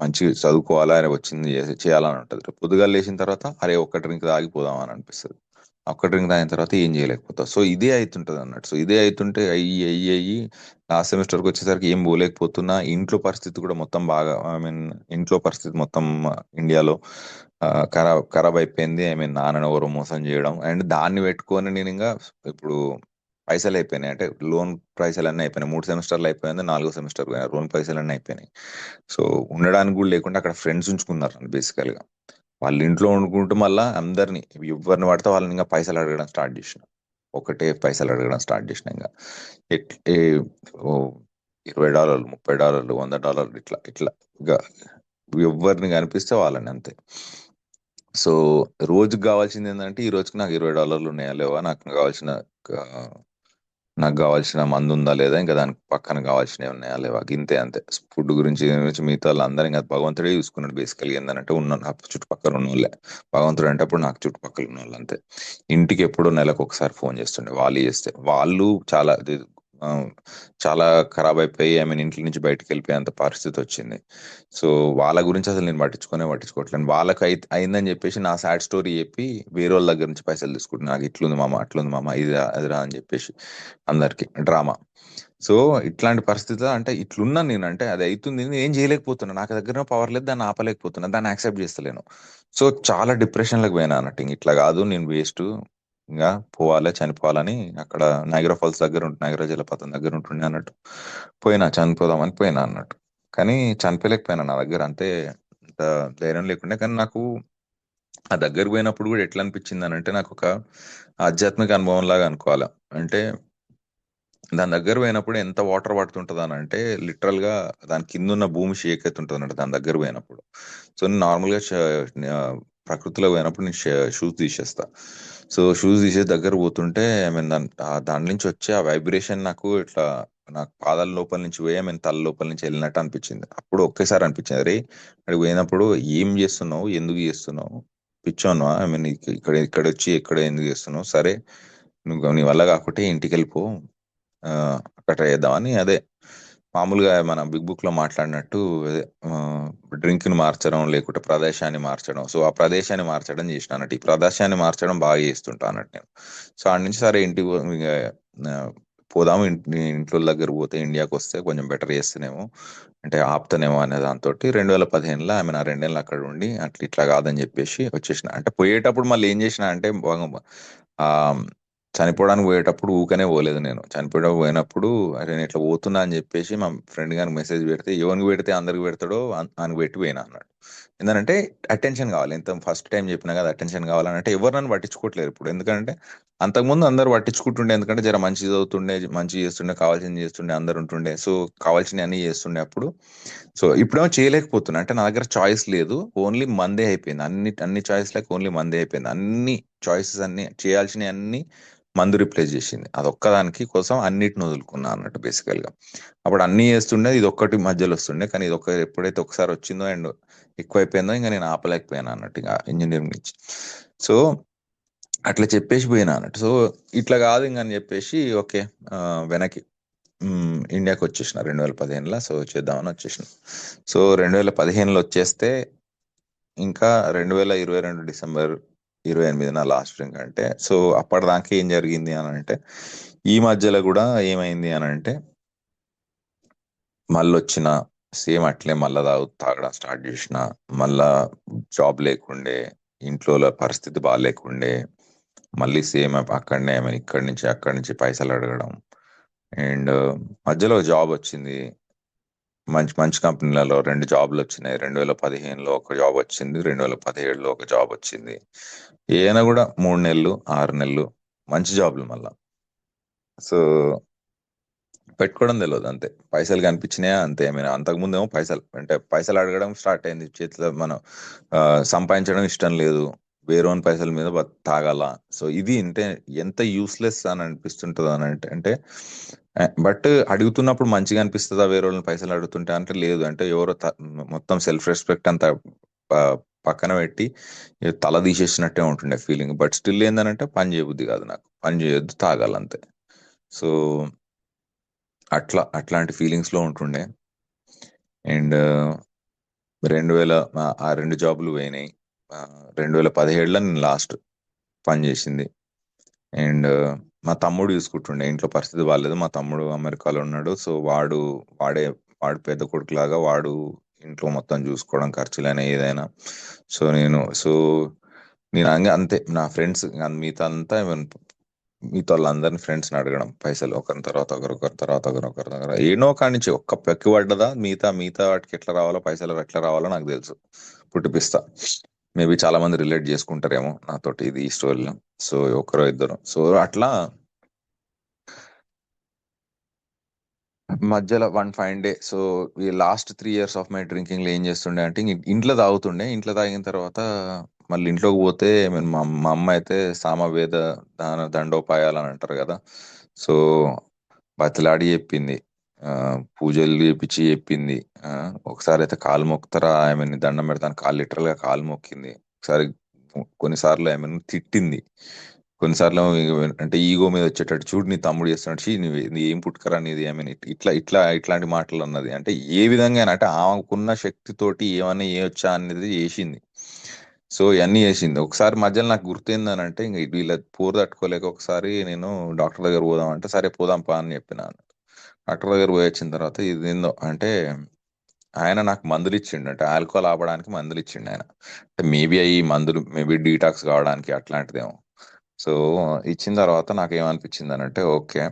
మంచి చదువుకోవాలా అని వచ్చింది చేయాలని ఉంటుంది. రేపు పొద్దుగాల లేచిన తర్వాత అరే ఒక్క డ్రింక్ తాగిపోదాం అని అనిపిస్తుంది. ఒక్క డ్రింక్ తాగిన తర్వాత ఏం చేయలేకపోతావు. సో ఇదే అవుతుంటది అన్నట్టు. సో ఇదే అవుతుంటే అయ్యి లాస్ట్ సెమిస్టర్కి వచ్చేసరికి ఏం పోలేకపోతున్నా. ఇంట్లో పరిస్థితి కూడా మొత్తం బాగా ఐ మీన్ ఇంట్లో పరిస్థితి మొత్తం ఇండియాలో ఖరాబ్ అయిపోయింది. ఐ మీన్ నాన్నని ఎవరో మోసం చేయడం అండ్ దాన్ని పెట్టుకొని నేను ఇంకా ఇప్పుడు పైసలు అయిపోయినాయి. అంటే లోన్ పైసలు అన్నీ అయిపోయినాయి. 3 సెమిస్టర్లు అయిపోయింది, 4వ సెమిస్టర్ లోన్ పైసలు అన్నీ అయిపోయినాయి. సో ఉండడానికి కూడా లేకుండా అక్కడ ఫ్రెండ్స్ ఉంచుకున్నారు బేసికల్ గా. వాళ్ళ ఇంట్లో వండుకుంటూ మళ్ళా అందరినీ ఎవరిని పడితే వాళ్ళని ఇంకా పైసలు అడగడం స్టార్ట్ చేసిన. ఒకటే పైసలు అడగడం స్టార్ట్ చేసిన ఇంకా ఎట్- ఏ- ఓ $20 $30 $100 ఇట్లా ఇట్లా ఇక ఎవరిని కనిపిస్తే వాళ్ళని అంతే. సో రోజుకి కావాల్సింది ఏంటంటే ఈ రోజుకి నాకు $20 ఉన్నాయా లేవా, నాకు కావాల్సిన మందు ఉందా లేదా, ఇంకా దానికి పక్కన కావాల్సినవి ఉన్నాయా లేవా, ఇంతే అంతే. ఫుడ్ గురించి దీని గురించి మిగతా వాళ్ళందరూ ఇంకా భగవంతుడే చూసుకున్నాడు బేసికల్గా. ఏంటంటే ఉన్న నా చుట్టుపక్కల ఉన్న వాళ్ళే భగవంతుడు అంటే అప్పుడు నాకు చుట్టుపక్కల ఉన్న వాళ్ళు అంతే. ఇంటికి ఎప్పుడో నెలకు ఒకసారి ఫోన్ చేస్తుండే. వాళ్ళు చేస్తే వాళ్ళు ఆ, చాలా ఖరాబ్ అయిపోయి ఐ మీన్ ఇంటి నుంచి బయటకు వెళ్ళిపోయేంత పరిస్థితి వచ్చింది. సో వాళ్ళ గురించి అసలు నేను పట్టించుకోవట్లేను. వాళ్ళకి అయిందని చెప్పేసి నా సాడ్ స్టోరీ చెప్పి వేరే వాళ్ళ దగ్గర నుంచి పైసలు తీసుకుంటున్నాను. నాకు ఇట్లుంది మామ అట్లుంది మామ ఇది అదిరా అని చెప్పేసి అందరికి డ్రామా. సో ఇట్లాంటి పరిస్థితి అంటే ఇట్లున్నా నేను అంటే అది అవుతుంది నేను ఏం చేయలేకపోతున్నా. నాకు దగ్గర పవర్ లేదు, దాన్ని ఆపలేకపోతున్నా, దాన్ని యాక్సెప్ట్ చేస్తలేను. సో చాలా డిప్రెషన్లకు పోయినా అన్నట్టు. ఇంక ఇట్లా కాదు నేను వేస్ట్, ఇంకా పోవాలి చనిపోవాలని అక్కడ నైగ్రా ఫాల్స్ దగ్గర నైగ్రా జలపాతం దగ్గర ఉంటుండే అన్నట్టు. పోయినా చనిపోదామని పోయినా అన్నట్టు. కానీ చనిపోలేకపోయినా. నా దగ్గర అంతే అంత ధైర్యం లేకుండే. కానీ నాకు ఆ దగ్గరకు పోయినప్పుడు కూడా ఎట్లా అనిపించింది అని అంటే నాకు ఒక ఆధ్యాత్మిక అనుభవం లాగా అనుకోవాలి. అంటే దాని దగ్గర పోయినప్పుడు ఎంత వాటర్ పడుతుంటది అని అంటే లిటరల్ గా దాని కింద ఉన్న భూమి షేక్ అవుతుంటది అన్నట్టు దాని దగ్గర పోయినప్పుడు. సో నేను నార్మల్ గా ఆ, ప్రకృతిలో పోయినప్పుడు నేను షూస్ తీసేస్తా. సో షూస్ తీసేసి దగ్గర పోతుంటే ఐ మీన్ దాని నుంచి వచ్చే ఆ వైబ్రేషన్ నాకు ఇట్లా నాకు పాదాల లోపల నుంచి పోయి ఐ మీన్ తల లోపల నుంచి వెళ్ళినట్టు అనిపించింది. అప్పుడు ఒకేసారి అనిపించింది అరే అక్కడికి పోయినప్పుడు ఏం చేస్తున్నావు, ఎందుకు చేస్తున్నావు, పిచ్చోన్నావా, ఐ మీన్ ఇక్కడ ఇక్కడ వచ్చి ఎక్కడ ఎందుకు చేస్తున్నావు, సరే నువ్వు నీ వల్ల కాకుంటే ఇంటికి వెళ్ళిపో, ఆ, అక్కడ చేద్దామని అదే మామూలుగా మన బిగ్ బుక్ లో మాట్లాడినట్టు అదే డ్రింక్ ని మార్చడం లేకుంటే ప్రదేశాన్ని మార్చడం. సో ఆ ప్రదేశాన్ని మార్చడం చేసిన అన్నట్టు. ఈ ప్రదేశాన్ని మార్చడం బాగా చేస్తుంటా అన్నట్టు నేను. సో ఆడ నుంచి సరే ఇంటికి ఇక, ఆ, పోదాము ఇంట్లో దగ్గర పోతే ఇండియాకి వస్తే కొంచెం బెటర్ చేస్తేనేమో అంటే ఆపుతానేమో అనే దాంతో 2015లో ఆమె నా 2 ఏళ్ళు అక్కడ ఉండి అట్లా ఇట్లా కాదని చెప్పేసి వచ్చేసిన. అంటే పోయేటప్పుడు మళ్ళీ ఏం చేసిన అంటే చనిపోవడానికి పోయేటప్పుడు ఊకనే పోలేదు నేను. చనిపోవడానికి పోయినప్పుడు అరే నేను ఇట్లా పోతున్నా అని చెప్పేసి మా ఫ్రెండ్ గానికి మెసేజ్ పెడితే ఎవరికి పెడితే అందరికి పెడతాడో అని పెట్టి పోయినా అన్నాడు. ఏంటంటే అటెన్షన్ కావాలి. ఎంత ఫస్ట్ టైం చెప్పినా కదా అటెన్షన్ కావాలని, అంటే ఎవరు నన్ను పట్టించుకోవట్లేరు ఇప్పుడు. ఎందుకంటే అంతకుముందు అందరు పట్టించుకుంటుండే, ఎందుకంటే జర మంచి చదువుతుండే, మంచి చేస్తుండే, కావాల్సింది చేస్తుండే, అందరు ఉంటుండే, సో కావాల్సినవి అన్ని చేస్తుండే అప్పుడు. సో ఇప్పుడేమో చేయలేకపోతున్నా, అంటే నా దగ్గర చాయిస్ లేదు, ఓన్లీ మందే అయిపోయింది. అన్ని చాయిస్ లేక ఓన్లీ మందే అయిపోయింది. అన్ని చాయిసెస్ అన్ని చేయాల్సినవి అన్ని మందు రిప్లేస్ చేసింది. అది ఒక్కదానికి కోసం అన్నిటిని వదులుకున్నా అన్నట్టు బేసికల్ గా. అప్పుడు అన్ని చేస్తుండే, ఇది ఒక్కటి మధ్యలో వస్తుండే, కానీ ఇది ఎప్పుడైతే ఒకసారి వచ్చిందో అండ్ ఎక్కువైపోయిందో ఇంకా నేను ఆపలేకపోయాను అన్నట్టు ఇంకా ఇంజనీరింగ్ నుంచి. సో అట్లా చెప్పేసి పోయినా అన్నట్టు. సో ఇట్లా కాదు ఇంక అని చెప్పేసి ఓకే, వెనక్కి ఇండియాకి వచ్చేసిన 2015లో. సో చేద్దామని వచ్చేసిన. సో 2015లో వచ్చేస్తే ఇంకా 2022 డిసెంబర్ 28 నా లాస్ట్ డ్రింక్ అంటే. సో అప్పటిదాకా ఏం జరిగింది అని అంటే, ఈ మధ్యలో కూడా ఏమైంది అని అంటే మళ్ళీ వచ్చిన సేమ్ అట్లే మళ్ళా తాగడం స్టార్ట్ చేసిన. మళ్ళా జాబ్ లేకుండే, ఇంట్లో పరిస్థితి బాగాలేకుండే, మళ్ళీ సేమ్ అక్కడనే అక్కడి నుంచి పైసలు అడగడం. అండ్ మధ్యలో జాబ్ వచ్చింది, మంచి మంచి కంపెనీలలో 2 జాబ్లు వచ్చినాయి. 2015లో ఒక జాబ్ వచ్చింది, 2017లో ఒక జాబ్ వచ్చింది. ఏమైనా కూడా 3 నెలలు 6 నెలలు మంచి జాబ్లు మళ్ళా. సో పెట్టుకోవడం తెలియదు అంతే, పైసలు కనిపించినాయా అంతే. ఐ మీన్ అంతకుముందు ఏమో పైసలు అడగడం స్టార్ట్ అయింది చేతిలో. మనం సంపాదించడం ఇష్టం లేదు, వేరేని పైసల మీద తాగాల. సో ఇది ఎంత యూస్లెస్ అని అనిపిస్తుంటుంది అని అంటే బట్ అడుగుతున్నప్పుడు మంచిగా అనిపిస్తుందా వేరే వాళ్ళని పైసలు అడుగుతుంటే అంటే లేదు. అంటే ఎవరో మొత్తం సెల్ఫ్ రెస్పెక్ట్ అంతా ఆ, పక్కన పెట్టి తల తీసేసినట్టే ఉంటుండే ఫీలింగ్. బట్ స్టిల్ ఏందనంటే పని చేయబుద్ధి కాదు నాకు, పని చేయొద్దు, తాగాలంతే. సో అట్లాంటి ఫీలింగ్స్ లో ఉంటుండే. అండ్ 2000 ఆ 2 జాబులు పోయినాయి. 2017లో నేను లాస్ట్ పని చేసింది. అండ్ మా తమ్ముడు చూసుకుంటుండే, ఇంట్లో పరిస్థితి బాగాలేదు, మా తమ్ముడు అమెరికాలో ఉన్నాడు. సో వాడే వాడు పెద్ద కొడుకులాగా వాడు ఇంట్లో మొత్తం చూసుకోవడం, ఖర్చులైనా ఏదైనా. సో నేను అంతే. నా ఫ్రెండ్స్ మిగతా అంతా మీతో వాళ్ళందరినీ ఫ్రెండ్స్ని అడగడం పైసలు, ఒకరి తర్వాత ఒకరు, ఒకరి తర్వాత ఒకరు, ఒకరి దగ్గర ఏనో కాడి నుంచి ఒక్క పెక్కు పడ్డదా, మిగతా వాటికి ఎట్లా రావాలో, పైసలు ఎట్లా రావాలో నాకు తెలుసు, పుట్టిపిస్తా. మేబీ చాలా మంది రిలేట్ చేసుకుంటారేమో నాతోటి ఇది ఈ స్టోరీలో. సో ఒకరో ఇద్దరు. సో అట్లా మధ్యలో వన్ ఫైన్ డే. సో ఈ last 3 years of my drinking లో ఏం చేస్తుండే అంటే ఇంట్లో తాగుతుండే. ఇంట్లో తాగిన తర్వాత మళ్ళీ ఇంట్లోకి పోతే మా అమ్మ అయితే సామవేద దండోపాయాలు అని అంటారు కదా. సో బతిలాడి చెప్పింది, ఆ, పూజలు చేపించి చెప్పింది. ఆ, ఒకసారి అయితే కాలు మొక్కుతారా ఆమెని దండం పెడతాను, కాలు లిటరల్ గా కాలు మొక్కింది. ఒకసారి కొన్నిసార్లు ఆమెను తిట్టింది. కొన్నిసార్లు అంటే ఈగో మీద వచ్చేటట్టు, చూడు నీ తమ్ముడు చేస్తున్నాడు, నీ ఏం పుట్టుకరా నీది, ఐ మీన్ ఇట్లాంటి మాటలు అన్నది. అంటే ఏ విధంగా అంటే ఆమెకున్న శక్తితోటి ఏమన్నా చేయొచ్చా అనేది చేసింది. సో ఇవన్నీ చేసింది. ఒకసారి మధ్యలో నాకు గుర్తయిందని అంటే ఇంక వీళ్ళ పోరు తట్టుకోలేక ఒకసారి నేను డాక్టర్ దగ్గర పోదాం అంటే సరే పోదాం పా అని చెప్పిన. డాక్టర్ దగ్గర పోయి వచ్చిన తర్వాత ఇది ఏందో అంటే ఆయన నాకు మందులు ఇచ్చిండు, అంటే ఆల్కహాల్ ఆపడానికి మందులు ఇచ్చిండు ఆయన. అంటే మేబీ అవి మందులు మేబీ డీటాక్స్ కావడానికి అట్లాంటిదేమో. సో ఇచ్చిన తర్వాత నాకు ఏమనిపించింది అని అంటే ఓకే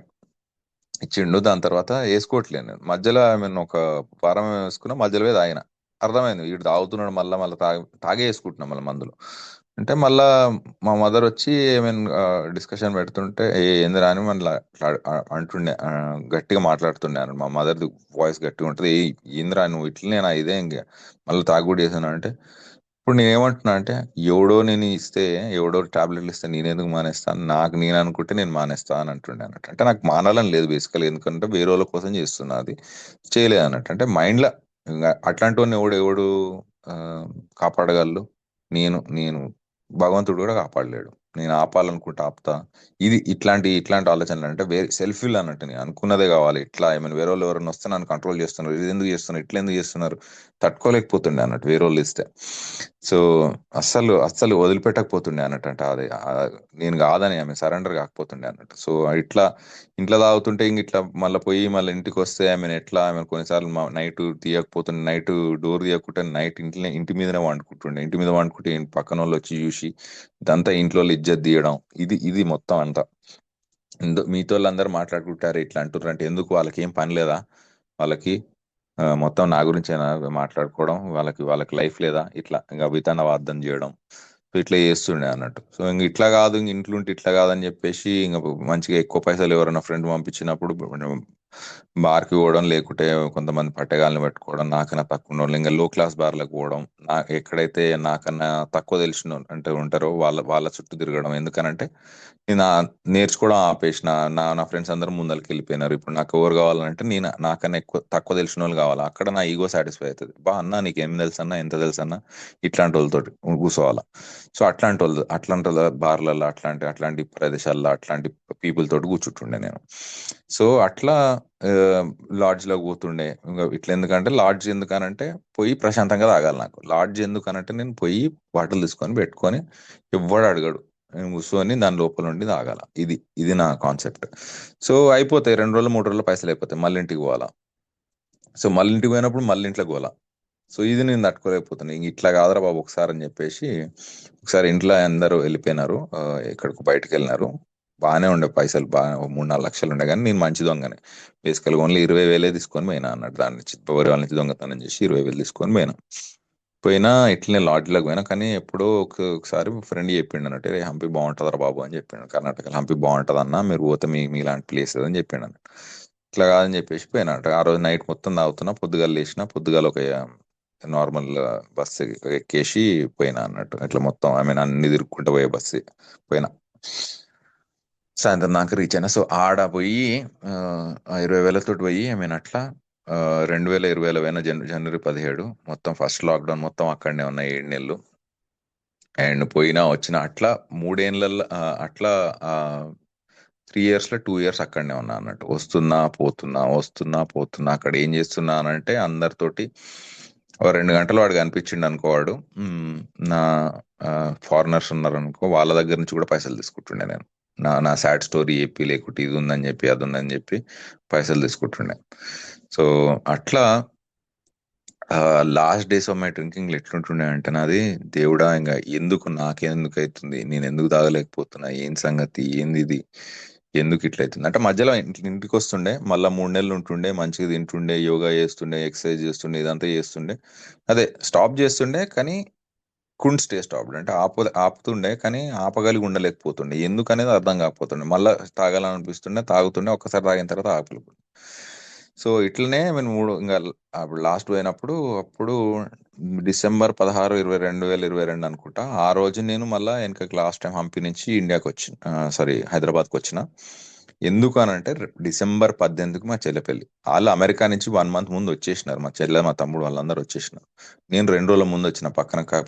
ఇచ్చిండు. దాని తర్వాత వేసుకోవట్లేను నేను. మధ్యలో ఐ మీన్ ఒక వారం వేసుకున్నా, మధ్యలో పోయి తాగిన. అర్థమైంది వీడు తాగుతున్నాడు, మళ్ళీ తాగే వేసుకుంటున్నాం మళ్ళీ మందులు. అంటే మళ్ళా మా మదర్ వచ్చి ఐ మీన్ డిస్కషన్ పెడుతుంటే ఏందిరా అని మళ్ళీ అట్లా అంటుండే, గట్టిగా మాట్లాడుతుండే అన్నమాట. మా మదర్ వాయిస్ గట్టిగా ఉంటుంది, ఏందిరా నువ్వు ఇట్లనే నా ఇదే ఇంక మళ్ళీ తాగుడు చేశాను అంటే. ఇప్పుడు నేను ఏమంటున్నా అంటే ఎవడో నేను ఇస్తే, ఎవడో టాబ్లెట్లు ఇస్తే నేను ఎందుకు మానేస్తాను, నాకు నేను అనుకుంటే నేను మానేస్తా అని అంటుండే అన్నట్టు. అంటే నాకు మానాలని లేదు బేసికల్, ఎందుకంటే వేరే వాళ్ళ కోసం చేస్తున్నా, అది చేయలేదు అన్నట్టు. అంటే మైండ్ లో ఇంకా అట్లాంటి వాడిని ఎవడు ఆ, కాపాడగలడు. నేను భగవంతుడు కూడా కాపాడలేడు. నేను ఆపాలనుకుంటే ఆపుతా. ఇది ఇట్లాంటి ఆలోచనలు అంటే వేరే సెల్ఫ్ విల్ అన్నట్టు. నేను అనుకున్నదే కావాలి. ఇట్లా ఏమైనా వేరే వాళ్ళు ఎవరైనా వస్తే నన్ను కంట్రోల్ చేస్తున్నారు, ఇది ఎందుకు చేస్తున్నారు, ఇట్లా ఎందుకు చేస్తున్నారు, తట్టుకోలేకపోతుండే అన్నట్టు వేరే వాళ్ళు ఇస్తే. సో అస్సలు వదిలిపెట్టకపోతుండే అన్నట్టు. అంటే అది నేను కాదని ఆమె సరెండర్ కాకపోతుండే అన్నట్టు. సో ఇట్లా ఇంట్లో తాగుతుంటే ఇంక ఇట్లా మళ్ళీ పోయి మళ్ళీ ఇంటికి వస్తే ఆమె ఎట్లా, ఆమె కొన్నిసార్లు నైట్ తీయకపోతుండే, నైట్ డోర్ తీయకుంటే నైట్ ఇంటి మీదనే వండుకుంటుండే. ఇంటి మీద వండుకుంటే పక్కన వాళ్ళు వచ్చి చూసి ఇదంతా ఇంట్లో వాళ్ళు ఇజ్జత్ తీయడం, ఇది మొత్తం అంతా. మీతో వాళ్ళందరూ మాట్లాడుకుంటారు ఇట్లా అంటున్నారు అంటే ఎందుకు, వాళ్ళకి ఏం పని లేదా? వాళ్ళకి మొత్తం నా గురించి మాట్లాడుకోవడం, వాళ్ళకి లైఫ్ లేదా? ఇట్లా ఇంకా విధానవాదం చేయడం. సో ఇట్లా చేస్తుండే అన్నట్టు. సో ఇంక ఇట్లా కాదు, ఇంక ఇంట్లో ఉంటే ఇట్లా కాదని చెప్పేసి ఇంకా మంచిగా ఎక్కువ పైసలు ఎవరైనా ఫ్రెండ్ పంపించినప్పుడు బార్కి పోవడం, లేకుంటే కొంతమంది పట్టగాళ్ళని పెట్టుకోవడం, నాకన్నా తక్కువ ఉన్న వాళ్ళు ఇంకా లో క్లాస్ బార్లకు పోవడం, ఎక్కడైతే నాకన్నా తక్కువ తెలిసిన అంటే ఉంటారో వాళ్ళ చుట్టూ తిరగడం. ఎందుకనంటే నేను నేర్చుకోవడం ఆపేసిన. నా ఫ్రెండ్స్ అందరూ ముందరికి వెళ్ళిపోయినారు. ఇప్పుడు నాకు ఎవరు కావాలంటే నాకన్నా తక్కువ తెలిసిన వాళ్ళు కావాలి. అక్కడ నా ఈగో సాటిస్ఫై అవుతుంది. అన్న నీకు ఏం తెలుసు అన్నా, ఎంత తెలుసు అన్నా, ఇట్లాంటి వాళ్ళతో కూర్చోవాలా. సో అట్లాంటి బార్లలో, అట్లాంటి ప్రదేశాల్లో, అట్లాంటి పీపుల్ తోటి కూర్చుంటుండే నేను. సో అట్లా లాడ్జ్ లో పోతుండే. ఇంకా ఇట్లా ఎందుకంటే లాడ్జ్ ఎందుకనంటే పోయి ప్రశాంతంగా తాగాలి. నాకు లాడ్జ్ ఎందుకనంటే నేను పోయి బాటిల్ తీసుకొని పెట్టుకొని ఎవ్వడు అడగడు, నేను కూర్చొని దాని లోపల నుండి తాగాల. ఇది నా కాన్సెప్ట్. సో అయిపోతాయి 2 రోజులు 3 రోజులు పైసలు అయిపోతాయి, మళ్ళీ ఇంటికి పోవాలా. సో మళ్ళీ ఇంటికి పోయినప్పుడు మళ్ళీ ఇంట్లో పోవాలా. సో ఇది నేను తట్టుకోలేకపోతున్నాను. ఇంక ఇట్లా కాదురా బాబు ఒకసారి అని చెప్పేసి, ఒకసారి ఇంట్లో అందరూ వెళ్ళిపోయినారు, ఎక్కడికి బయటకు వెళ్ళినారు. బాగానే ఉండే పైసలు, బాగా 3-4 లక్షలు ఉండే, కానీ నేను మంచి దొంగనే. బేసికల్గా ఓన్లీ 20,000 తీసుకొని పోయినా అన్నట్టు. దాని నుంచి ఎవరి వాళ్ళ నుంచి దొంగతనం చేసి 20,000 తీసుకొని పోయినా. ఇట్లనే లాడ్జ్లోకి పోయినా. కానీ ఎప్పుడో ఒకసారి ఫ్రెండ్ చెప్పిండు అన్నట్టు, "రే హంపి బాగుంటుందిరా బాబు" అని చెప్పిండు. కర్ణాటకలో హంపి బాగుంటుంది అన్న, మీరు పోతే మీలాంటి ప్లేస్ అని చెప్పిండు అన్న. ఇట్లా కాదని చెప్పేసి పోయినా. ఆ రోజు నైట్ మొత్తం తాగుతున్నా, పొద్దుగాల లేచిన, పొద్దుగాల ఒక నార్మల్ బస్సు ఎక్కేసి పోయినా అన్నట్టు. ఇట్లా మొత్తం ఐ మీన్ అన్ని తిరుక్కుంటూ పోయే బస్సు పోయినా. సాయంత్రం దాకా రీచ్ అయినా. సో ఆడ పోయి ఆ 20,000 పోయి ఐ మీన్ అట్లా 2020లో పోయిన జనవరి 17 మొత్తం ఫస్ట్ లాక్డౌన్ మొత్తం అక్కడనే ఉన్న 7 నెలలు. అండ్ పోయినా వచ్చిన అట్లా 3 ఏళ్ళ అట్లా 3 ఇయర్స్లో 2 ఇయర్స్ అక్కడనే ఉన్నా అన్నట్టు. వస్తున్నా పోతున్నా అక్కడ ఏం చేస్తున్నా అంటే అందరితోటి ఒక 2 గంటలు వాడు కనిపించిండు అనుకో, వాడు నా ఫారినర్స్ ఉన్నారు అనుకో, వాళ్ళ దగ్గర నుంచి కూడా పైసలు తీసుకుంటుండే నేను. నా సాడ్ స్టోరీ చెప్పి, లేకుంటే ఇది ఉందని చెప్పి, అది ఉందని చెప్పి పైసలు తీసుకుంటుండే. సో అట్లా last days of my drinking ఎట్లుంటుండే అంటే నాది, దేవుడా ఇంకా ఎందుకు, నాకెందుకు అవుతుంది, నేను ఎందుకు తాగలేకపోతున్నా, ఏం సంగతి, ఏంది ఇది, ఎందుకు ఇట్లా అవుతుంది అంటే మధ్యలో ఇంటికి వస్తుండే, మళ్ళీ 3 నెలలు ఉంటుండే, మంచిగా తింటుండే, యోగా చేస్తుండే, ఎక్సర్సైజ్ చేస్తుండే, ఇదంతా చేస్తుండే. అదే స్టాప్ చేస్తుండే కానీ కుండ్ స్టే స్టాప్ అంటే ఆపుతుండే, కానీ ఆపగలిగి ఉండలేకపోతుండే. ఎందుకు అనేది అర్థం కాకపోతుండే. మళ్ళీ తాగాలనిపిస్తుండే, తాగుతుండే, ఒక్కసారి తాగిన తర్వాత ఆపలేకపోతుండే. సో ఇట్లనే నేను ఇంకా అప్పుడు లాస్ట్ పోయినప్పుడు, అప్పుడు December 16, 2022 అనుకుంటా. ఆ రోజు నేను మళ్ళీ వెనకకి లాస్ట్ టైం హంపి నుంచి ఇండియాకి వచ్చిన, సారీ హైదరాబాద్కి వచ్చిన. ఎందుకు అనంటే December 18 మా చెల్లె పెళ్లి. వాళ్ళు అమెరికా నుంచి 1 మంత్ ముందు వచ్చేసినారు, మా చెల్లె మా తమ్ముడు వాళ్ళందరూ వచ్చేసినారు. నేను 2 రోజుల ముందు వచ్చిన,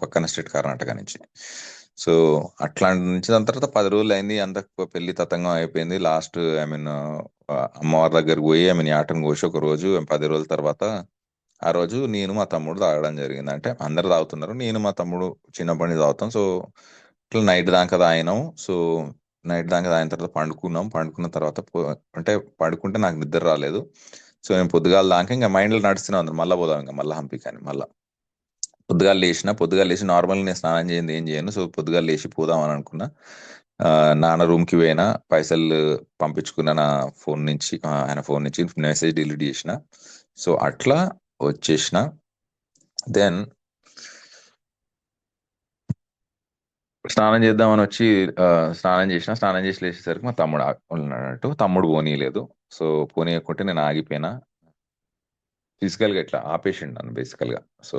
పక్కన స్టేట్ కర్ణాటక నుంచి. సో అట్లాంటి నుంచి దాని తర్వాత 10 రోజులు అయింది, అంత పెళ్లి తతంగం అయిపోయింది. లాస్ట్ ఐ మీన్ అమ్మవారి దగ్గరకు పోయి ఐ మీన్ యాటను కోసి ఒక రోజు 10 రోజుల తర్వాత, ఆ రోజు నేను మా తమ్ముడు తాగడం జరిగింది. అంటే అందరు తాగుతున్నారు, నేను మా తమ్ముడు చిన్నప్పటి నుంచి తాగుతాం. సో ఇట్లా నైట్ దాకా తాగినాం. సో నైట్ దాకా తాగిన తర్వాత పండుకున్నాం. పండుకున్న తర్వాత అంటే పడుకుంటే నాకు నిద్ర రాలేదు. సో నేను పొద్దుగాల దాకా ఇంకా మైండ్లో నడుస్తూనే ఉంది, మళ్ళీ పోదాం ఇంకా, మళ్ళీ హంపి కానీ మళ్ళీ. పొద్దుగాల లేచి నార్మల్గా నేను స్నానం చేయండి ఏం చేయను. సో పొద్దుగాల లేచి పోదాం అని అనుకున్నా. నాన్న రూమ్కి పోయినా, పైసలు పంపించుకున్న నా ఫోన్ నుంచి, ఆయన ఫోన్ నుంచి మెసేజ్ డిలీట్ చేసిన. సో అట్లా వచ్చేసిన. దెన్ స్నానం చేద్దామని వచ్చి స్నానం చేసి లేచేసరికి మా తమ్ముడు ఉన్నాడట్టు. తమ్ముడు పోనీయలేదు. సో పోనీయకుంటే నేను ఆగిపోయినా. ఫిజికల్గా ఇట్లా ఆపేసిండు నన్ను బేసికల్గా. సో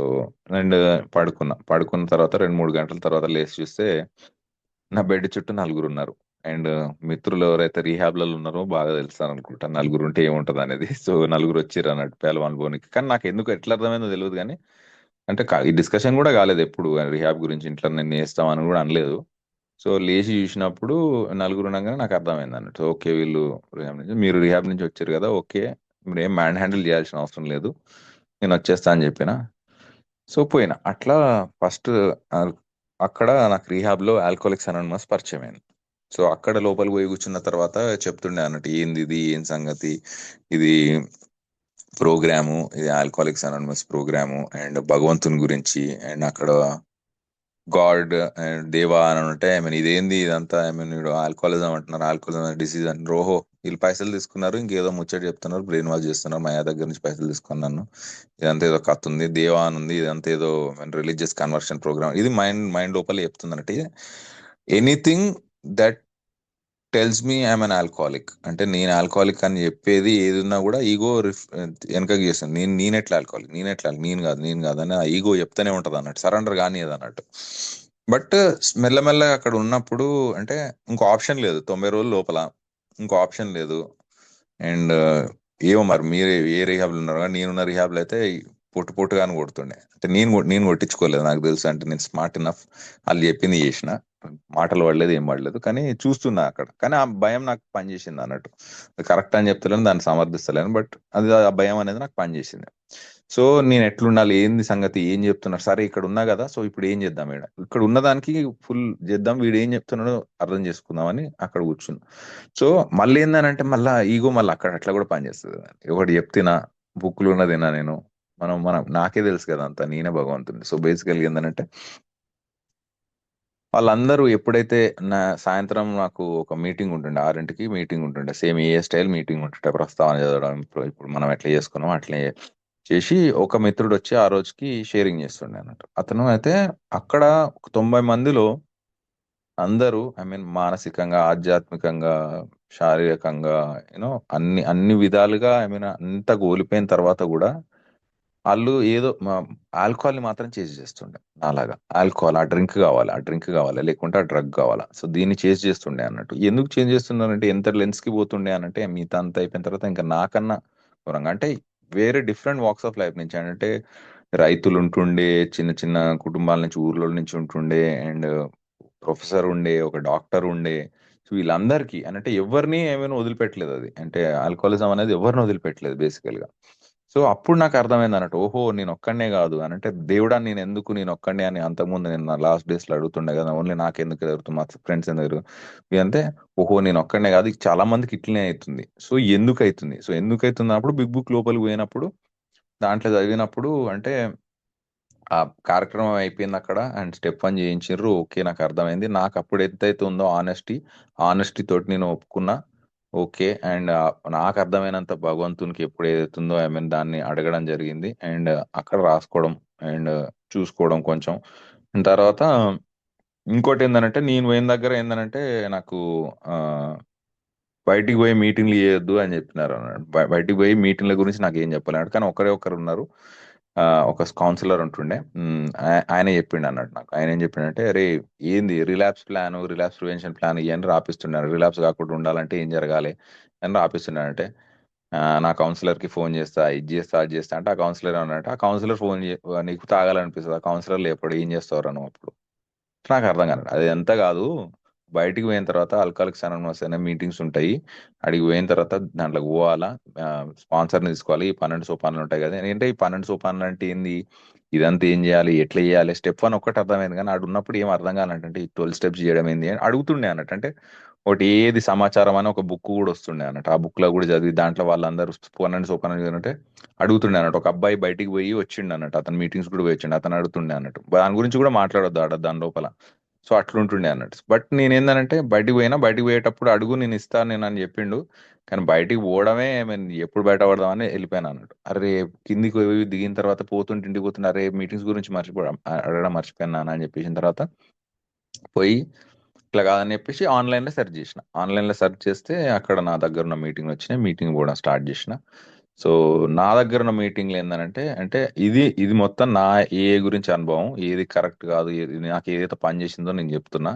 అండ్ పడుకున్న తర్వాత 2-3 గంటల తర్వాత లేచి చూస్తే నా బెడ్ చుట్టూ 4 ఉన్నారు. అండ్ మిత్రులు ఎవరైతే రీహాబ్లలో ఉన్నారో బాగా తెలుస్తాను అనుకుంటా, 4 ఉంటే ఏముంటది అనేది. సో 4 వచ్చిర్రు అన్నట్టు పేలవాన్ బోనికి. కానీ నాకు ఎందుకు ఎట్లా అర్థమైందో తెలియదు కానీ, అంటే ఈ డిస్కషన్ కూడా కాలేదు ఎప్పుడు రిహాబ్ గురించి, ఇంట్లో నేను చేస్తామని కూడా అనలేదు. సో లేచి చూసినప్పుడు 4 ఉండగానే నాకు అర్థమైంది అన్నట్టు. ఓకే వీళ్ళు రిహాబ్ నుంచి వచ్చారు కదా, ఓకే మీరు ఏం మ్యాన్ హ్యాండిల్ చేయాల్సిన అవసరం లేదు, నేను వచ్చేస్తా అని చెప్పిన. సో పోయినా అట్లా. ఫస్ట్ అక్కడ నాకు రీహాబ్లో ఆల్కోలిక్స్ అనానిమస్ పరిచయం అయింది. సో అక్కడ లోపలికి పోయి కూర్చున్న తర్వాత చెప్తుండే అన్నట్టు, ఏంది ఇది, ఏం సంగతి, ఇది ప్రోగ్రాము, ఇది ఆల్కోలిక్స్ అనానిమస్ ప్రోగ్రాము, అండ్ భగవంతుని గురించి, అండ్ అక్కడ గాడ్ అండ్ దేవా అని ఉంటే ఐ మీన్ ఇదేంది ఇదంతా ఐ మీన్ ఇప్పుడు ఆల్కహాలిజం అంటున్నారు, ఆల్కహాలిజం డిసీజ్ అని రోహో వీళ్ళు పైసలు తీసుకున్నారు, ఇంకేదో ముచ్చట చెప్తున్నారు, బ్రెయిన్ వాష్ చేస్తున్నారు, మా దగ్గర నుంచి పైసలు తీసుకున్నాను, ఇదంతా ఏదో కథ ఉంది, దేవా అని ఉంది, ఇదంతా ఏదో రిలీజియస్ కన్వర్షన్ ప్రోగ్రామ్, ఇది మైండ్ మైండ్ లోపల చెప్తుంది అంటే anything that tells me I'm an alcoholic, అంటే నేను ఆల్కహాలిక్ అని చెప్పేది ఏది ఉన్నా కూడా ఈగో వెనకకి చేస్తాను, నేను ఎట్లా ఆల్కహాలిక్, నేను కాదు అని ఆ ఈగో చెప్తానే ఉంటది అన్నట్టు, సరెండర్ కానీ అన్నట్టు. బట్ మెల్లమెల్లగా అక్కడ ఉన్నప్పుడు అంటే ఇంకో ఆప్షన్ లేదు, 90 రోజుల లోపల ఇంకో ఆప్షన్ లేదు. అండ్ ఏమో మరి మీరు ఏ రిహాబ్లు ఉన్నారు కానీ నేనున్న రిహాబ్లు అయితే పొట్టుగాని కొడుతుండే, అంటే నేను కొట్టించుకోలేదు, నాకు తెలుసు, అంటే నేను స్మార్ట్ ఇనఫ్, వాళ్ళు చెప్పింది చేసిన, మాటలు పడలేదు ఏం పడలేదు, కానీ చూస్తున్నా అక్కడ, కానీ ఆ భయం నాకు పనిచేసింది అన్నట్టు, కరెక్ట్ అని చెప్తలేను, దాన్ని సమర్థిస్తలేను, బట్ అది ఆ భయం అనేది నాకు పనిచేసింది. సో నేను ఎట్లుండాలి, ఏంది సంగతి, ఏం చెప్తున్నారు, సరే ఇక్కడ ఉన్నా కదా, సో ఇప్పుడు ఏం చేద్దాం, ఇక్కడ ఉన్నదానికి ఫుల్ చేద్దాం, వీడు ఏం చెప్తున్నాడో అర్థం చేసుకుందామని అక్కడ కూర్చున్నా. సో మళ్ళీ ఏందనంటే మళ్ళీ ఈగో మళ్ళీ అక్కడ అట్లా కూడా పనిచేస్తుంది, ఒకటి చెప్తున్నా, బుక్లు ఉన్నదినా నేను, మనం నాకే తెలుసు కదా అంతా, నేనే భగవంతుని. సో బేసికల్గా ఏంటంటే వాళ్ళందరూ ఎప్పుడైతే సాయంత్రం నాకు ఒక మీటింగ్ ఉంటుండే, 6ంటికి మీటింగ్ ఉంటుండే, సేమ్ ఏ స్టైల్ మీటింగ్ ఉంటుండే, ప్రస్తావన చదవడం, ఇప్పుడు మనం ఎట్లా చేసుకున్నాం అట్లే చేసి, ఒక మిత్రుడు వచ్చి ఆ రోజుకి షేరింగ్ చేస్తుండే అన్నట్టు, అతను అయితే అక్కడ 90 మందిలో అందరూ ఐ మీన్ మానసికంగా, ఆధ్యాత్మికంగా, శారీరకంగా, యూనో అన్ని విధాలుగా ఐ మీన్ అంత కోల్పోయిన తర్వాత కూడా వాళ్ళు ఏదో ఆల్కహాల్ ని మాత్రం చేస్తుండే, అలాగా ఆల్కహాల్, ఆ డ్రింక్ కావాలా, లేకుంటే ఆ డ్రగ్ కావాలా, సో దీన్ని చేస్తుండే అన్నట్టు. ఎందుకు చేంజ్ చేస్తున్నారంటే ఎంత లెన్స్ కి పోతుండే అనంటే, మిగతా అంత అయిపోయిన తర్వాత ఇంకా నాకన్నా ఘోరంగా, అంటే వేరే డిఫరెంట్ వాక్స్ ఆఫ్ లైఫ్ నుంచి, అంటే రైతులు ఉంటుండే, చిన్న చిన్న కుటుంబాల నుంచి, ఊర్ల నుంచి ఉంటుండే, అండ్ ప్రొఫెసర్ ఉండే, ఒక డాక్టర్ ఉండే, సో వీళ్ళందరికీ అంటే ఎవరిని ఏమైనా వదిలిపెట్టలేదు, అది అంటే ఆల్కహాలిజం అనేది ఎవరిని వదిలిపెట్టలేదు బేసికల్ గా. సో అప్పుడు నాకు అర్థమైంది అన్నట్టు, ఓహో నేను ఒక్కడనే కాదు అని, అంటే దేవుడా నేను ఎందుకు నేను ఒక్కడనే అని అంతకుముందు నేను నా లాస్ట్ డేస్ లో అడుగుతుండే కదా, ఓన్లీ నాకు ఎందుకు ఎదురుతుంది, మా ఫ్రెండ్స్ ఎందుకు ఇదంటే, ఓహో నేను ఒక్కడనే కాదు, ఇది చాలా మందికి ఇట్లనే అవుతుంది, సో ఎందుకు అవుతుంది అన్నప్పుడు బిగ్ బుక్ లోపలికి పోయినప్పుడు, దాంట్లో చదివినప్పుడు అంటే ఆ కార్యక్రమం అయిపోయింది అక్కడ, అండ్ స్టెప్ 1 చేయించారు, ఓకే నాకు అర్థమైంది, నాకు అప్పుడు ఎంతైతే ఉందో ఆనెస్టీ తోటి నేను ఒప్పుకున్నా, ఓకే, అండ్ నాకు అర్థమైనంత భగవంతునికి ఎప్పుడు ఏదైతుందో ఐ మీన్ దాన్ని అడగడం జరిగింది, అండ్ అక్కడ రాసుకోవడం, అండ్ చూసుకోవడం కొంచెం. తర్వాత ఇంకోటి ఏంటంటే, నేను పోయిన దగ్గర ఏంటంటే నాకు ఆ, బయటికి పోయి మీటింగ్లు చేయొద్దు అని చెప్పినారు అన్నాడు, బయటికి పోయి మీటింగ్ల గురించి నాకు ఏం చెప్పలేడు, కానీ ఒకరే ఒకరు ఉన్నారు, ఒక కౌన్సిలర్ ఉంటుండే, ఆయన చెప్పిండు అన్నట్టు నాకు, ఆయన ఏం చెప్పిండంటే, అరే ఏంది రిలాప్స్ ప్రివెన్షన్ ప్లాన్ ఇవన్నీ రాపిస్తున్నాడు, రిలాప్స్ కాకుండా ఉండాలంటే ఏం జరగాలి అని రాపిస్తున్నాడంటే, నా కౌన్సిలర్ కి ఫోన్ చేస్తా, ఇది చేస్తా, అది చేస్తా అంటే, ఆ కౌన్సిలర్ అన్నట్టు, ఆ కౌన్సిలర్ నీకు తాగాలనిపిస్తుంది, ఆ కౌన్సిలర్ లేపడు, ఏం చేస్తావు నువ్వు అప్పుడు, నాకు అర్థం కాదు, అది ఎంత కాదు, బయటికి పోయిన తర్వాత ఆల్కహాలిక్స్ అనానిమస్ అనే మీటింగ్స్ ఉంటాయి, అడిగి పోయిన తర్వాత దాంట్లోకి పోవాలా, స్పాన్సర్ని తీసుకోవాలి, ఈ 12 సోపానాలు ఉంటాయి కదా, ఏంటంటే ఈ 12 సోపానాలు అంటే ఏంది, ఇదంతా ఏం చేయాలి, ఎట్లా చేయాలి, స్టెప్ 1 ఒక్కటి అర్థమైంది, కానీ ఆడు ఉన్నప్పుడు ఏం అర్థం కాలంటే ఈ 12 స్టెప్స్ చేయడం ఏంది అని అడుగుతుండే అన్నట్టు, అంటే ఒకటి ఏది సమాచారం అని ఒక బుక్ కూడా వస్తుండే అన్నట్టు, ఆ బుక్ లో కూడా చదివి దాంట్లో వాళ్ళందరూ 12 సోపానాలు అంటే అడుగుతుండే అన్నట్టు, ఒక అబ్బాయి బయటికి పోయి వచ్చిండు అన్నట్టు, అతను మీటింగ్స్ కూడా పోయి వచ్చిండు, అతను అడుగుతుండే అన్నట్టు, దాని గురించి కూడా మాట్లాడొద్దు ఆడ దాని లోపల, సో అట్లుంటుండే అన్నట్టు. బట్ నేను ఏంటంటే బయటికి పోయేటప్పుడు అడుగు నేను ఇస్తాను నేను అని చెప్పిండు, కానీ బయటికి పోవడమే నేను ఎప్పుడు బయట పడదామని వెళ్ళిపోయాను అన్నట్టు, అరే కిందికి పోయి దిగిన తర్వాత పోతుంటే ఇంటికి పోతుంటే, అరే మీటింగ్స్ గురించి అడగడం మర్చిపోయాను నాన్న అని చెప్పేసిన తర్వాత పోయి, ఇట్లా కాదని చెప్పేసి ఆన్లైన్ లో సెర్చ్ చేస్తే అక్కడ నా దగ్గర ఉన్న మీటింగ్ వచ్చినాయి, మీటింగ్ కూడా స్టార్ట్ చేసిన. సో నా దగ్గర ఉన్న మీటింగ్లు ఏంటంటే, అంటే ఇది మొత్తం నా ఏ గురించి అనుభవం, ఏది కరెక్ట్ కాదు, నాకు ఏదైతే పని చేసిందో నేను చెప్తున్నా,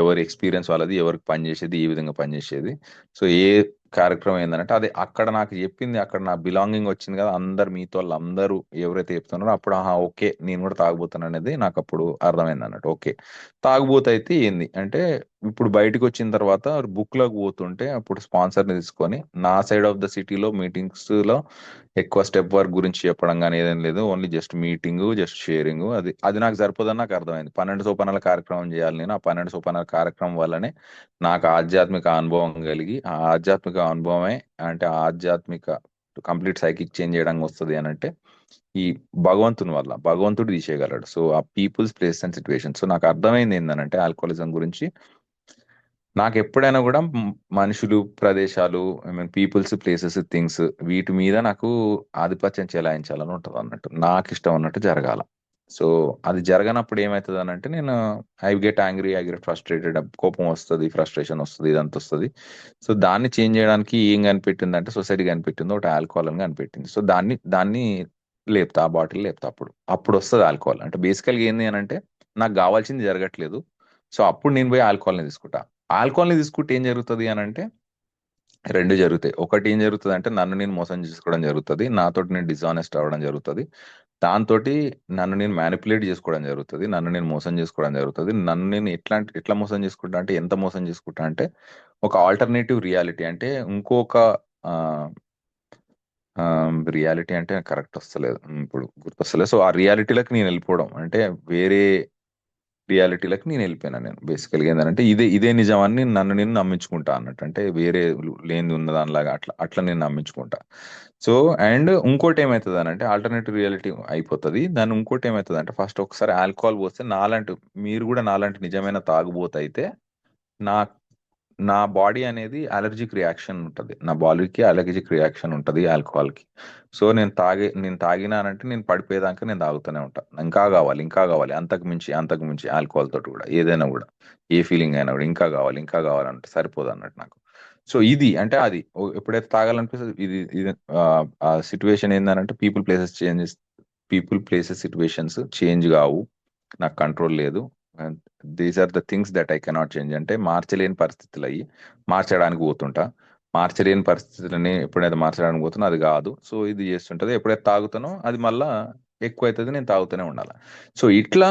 ఎవరి ఎక్స్పీరియన్స్ వాళ్ళది, ఎవరికి పని చేసేది, ఈ విధంగా పని చేసేది. సో ఏ కార్యక్రమం ఏంటంటే అదే అక్కడ నాకు చెప్పింది, అక్కడ నా బిలాంగింగ్ వచ్చింది కదా, అందరు మీతో వాళ్ళు అందరూ ఎవరైతే చెప్తున్నారో అప్పుడు ఆహా ఓకే నేను కూడా తాగుబోతాను అనేది నాకు అప్పుడు అర్థమైంది అన్నట్టు, ఓకే తాగుబోతు అయితే ఏంది అంటే, ఇప్పుడు బయటకు వచ్చిన తర్వాత బుక్ లోకి పోతుంటే అప్పుడు స్పాన్సర్ ని తీసుకొని నా సైడ్ ఆఫ్ ద సిటీలో మీటింగ్స్ లో ఎక్కువ స్టెప్ వర్క్ గురించి చెప్పడం కానీ ఏదేం లేదు, only just meeting, just sharing, అది అది నాకు సరిపోదని నాకు అర్థమైంది, 12 సోపానాల కార్యక్రమం చేయాలి నేను, ఆ 12 సోపానాల కార్యక్రమం వల్లనే నాకు ఆధ్యాత్మిక అనుభవం కలిగి, ఆ ఆధ్యాత్మిక అనుభవమే అంటే ఆ ఆధ్యాత్మిక కంప్లీట్ సైకిక్ చేంజ్ చేయడానికి వస్తుంది అని అంటే, ఈ భగవంతుని వల్ల, భగవంతుడు తీసేయగలడు. సో ఆ peoples, place and situation. So నాకు అర్థమైంది ఏంటంటే ఆల్కహాలిజం గురించి, నాకు ఎప్పుడైనా కూడా మనుషులు, ప్రదేశాలు, I mean peoples, places, things, వీటి మీద నాకు ఆధిపత్యం చెలాయించాలని ఉంటుంది అన్నట్టు, నాకు ఇష్టం అన్నట్టు జరగాల. సో అది జరగనప్పుడు ఏమవుతుంది అని అంటే, నేను I get angry, I get frustrated, కోపం వస్తుంది, ఫ్రస్ట్రేషన్ వస్తుంది, ఇదంతా వస్తుంది. సో దాన్ని చేంజ్ చేయడానికి ఏం కనిపెట్టింది అంటే, సొసైటీ కనిపెట్టింది ఒకటి, ఆల్కహాల్ అని కనిపెట్టింది. సో దాన్ని లేపుతా, ఆ బాటిల్ లేపుతా, అప్పుడు అప్పుడు వస్తుంది ఆల్కహాల్. అంటే బేసికల్గా ఏంది అని అంటే, నాకు కావాల్సింది జరగట్లేదు, సో అప్పుడు నేను పోయి ఆల్కహాల్ని తీసుకుంటా. ఆల్కహాల్ని తీసుకుంటే ఏం జరుగుతుంది అని అంటే, రెండు జరుగుతాయి. ఒకటి ఏం జరుగుతుంది అంటే, నన్ను నేను మోసం చేసుకోవడం జరుగుతుంది, నాతోటి నేను డిజానెస్ట్ అవ్వడం జరుగుతుంది, దాంతోటి నన్ను నేను మ్యానిపులేట్ చేసుకోవడం జరుగుతుంది, నన్ను నేను మోసం చేసుకోవడం జరుగుతుంది. నన్ను నేను ఎట్లా మోసం చేసుకుంటా అంటే, ఎంత మోసం చేసుకుంటా అంటే, ఒక ఆల్టర్నేటివ్ రియాలిటీ అంటే ఇంకొక రియాలిటీ అంటే కరెక్ట్ వస్తలేదు, ఇప్పుడు గుర్తొస్తలేదు. సో ఆ రియాలిటీలకు నేను వెళ్ళిపోవడం అంటే, వేరే రియాలిటీలకు నేను వెళ్ళిపోయినా. నేను బేసికల్గా ఏంటంటే, ఇదే నిజాన్ని నన్ను నేను నమ్మించుకుంటా అన్నట్టు, అంటే వేరే లేనిది ఉన్నదానిలాగా అట్లా అట్లా నేను నమ్మించుకుంటా. సో అండ్ ఇంకోటి ఏమవుతుంది అని అంటే, ఆల్టర్నేటివ్ రియాలిటీ అయిపోతుంది. దాన్ని ఇంకోటి ఏమవుతుంది అంటే, ఫస్ట్ ఒకసారి ఆల్కహాల్ పోస్తే నాలాంటి, మీరు కూడా నాలాంటి నిజమైన తాగుబోతు అయితే, నా నా బాడీ అనేది అలర్జిక్ రియాక్షన్ ఉంటుంది, నా బాడీకి అలర్జిక్ రియాక్షన్ ఉంటుంది ఆల్కహాల్కి. సో నేను తాగినానంటే, నేను పడిపోయేదాకా నేను తాగుతూనే ఉంటాను, ఇంకా కావాలి, ఇంకా కావాలి, అంతకు మించి, అంతకు మించి, ఆల్కహాల్ తోటి కూడా ఏదైనా కూడా, ఏ ఫీలింగ్ అయినా కూడా ఇంకా కావాలి, ఇంకా కావాలంటే సరిపోదు అన్నట్టు నాకు. సో ఇది అంటే అది ఎప్పుడైతే తాగాలనిపిస్తుంది, ఇది ఆ సిచ్యువేషన్ ఏంటంటే, పీపుల్ ప్లేసెస్ సిచ్యువేషన్స్ చేంజ్ కావు, నాకు కంట్రోల్ లేదు. These are the things that I cannot change, అంటే మార్చలేని పరిస్థితులు అయ్యి మార్చడానికి పోతుంటా. మార్చలేని పరిస్థితులని ఎప్పుడైతే మార్చడానికి పోతున్నా అది కాదు, సో ఇది చేస్తుంటది. ఎప్పుడైతే తాగుతానో అది మళ్ళా ఎక్కువ అవుతుంది, నేను తాగుతూనే ఉండాలి. సో ఇట్లా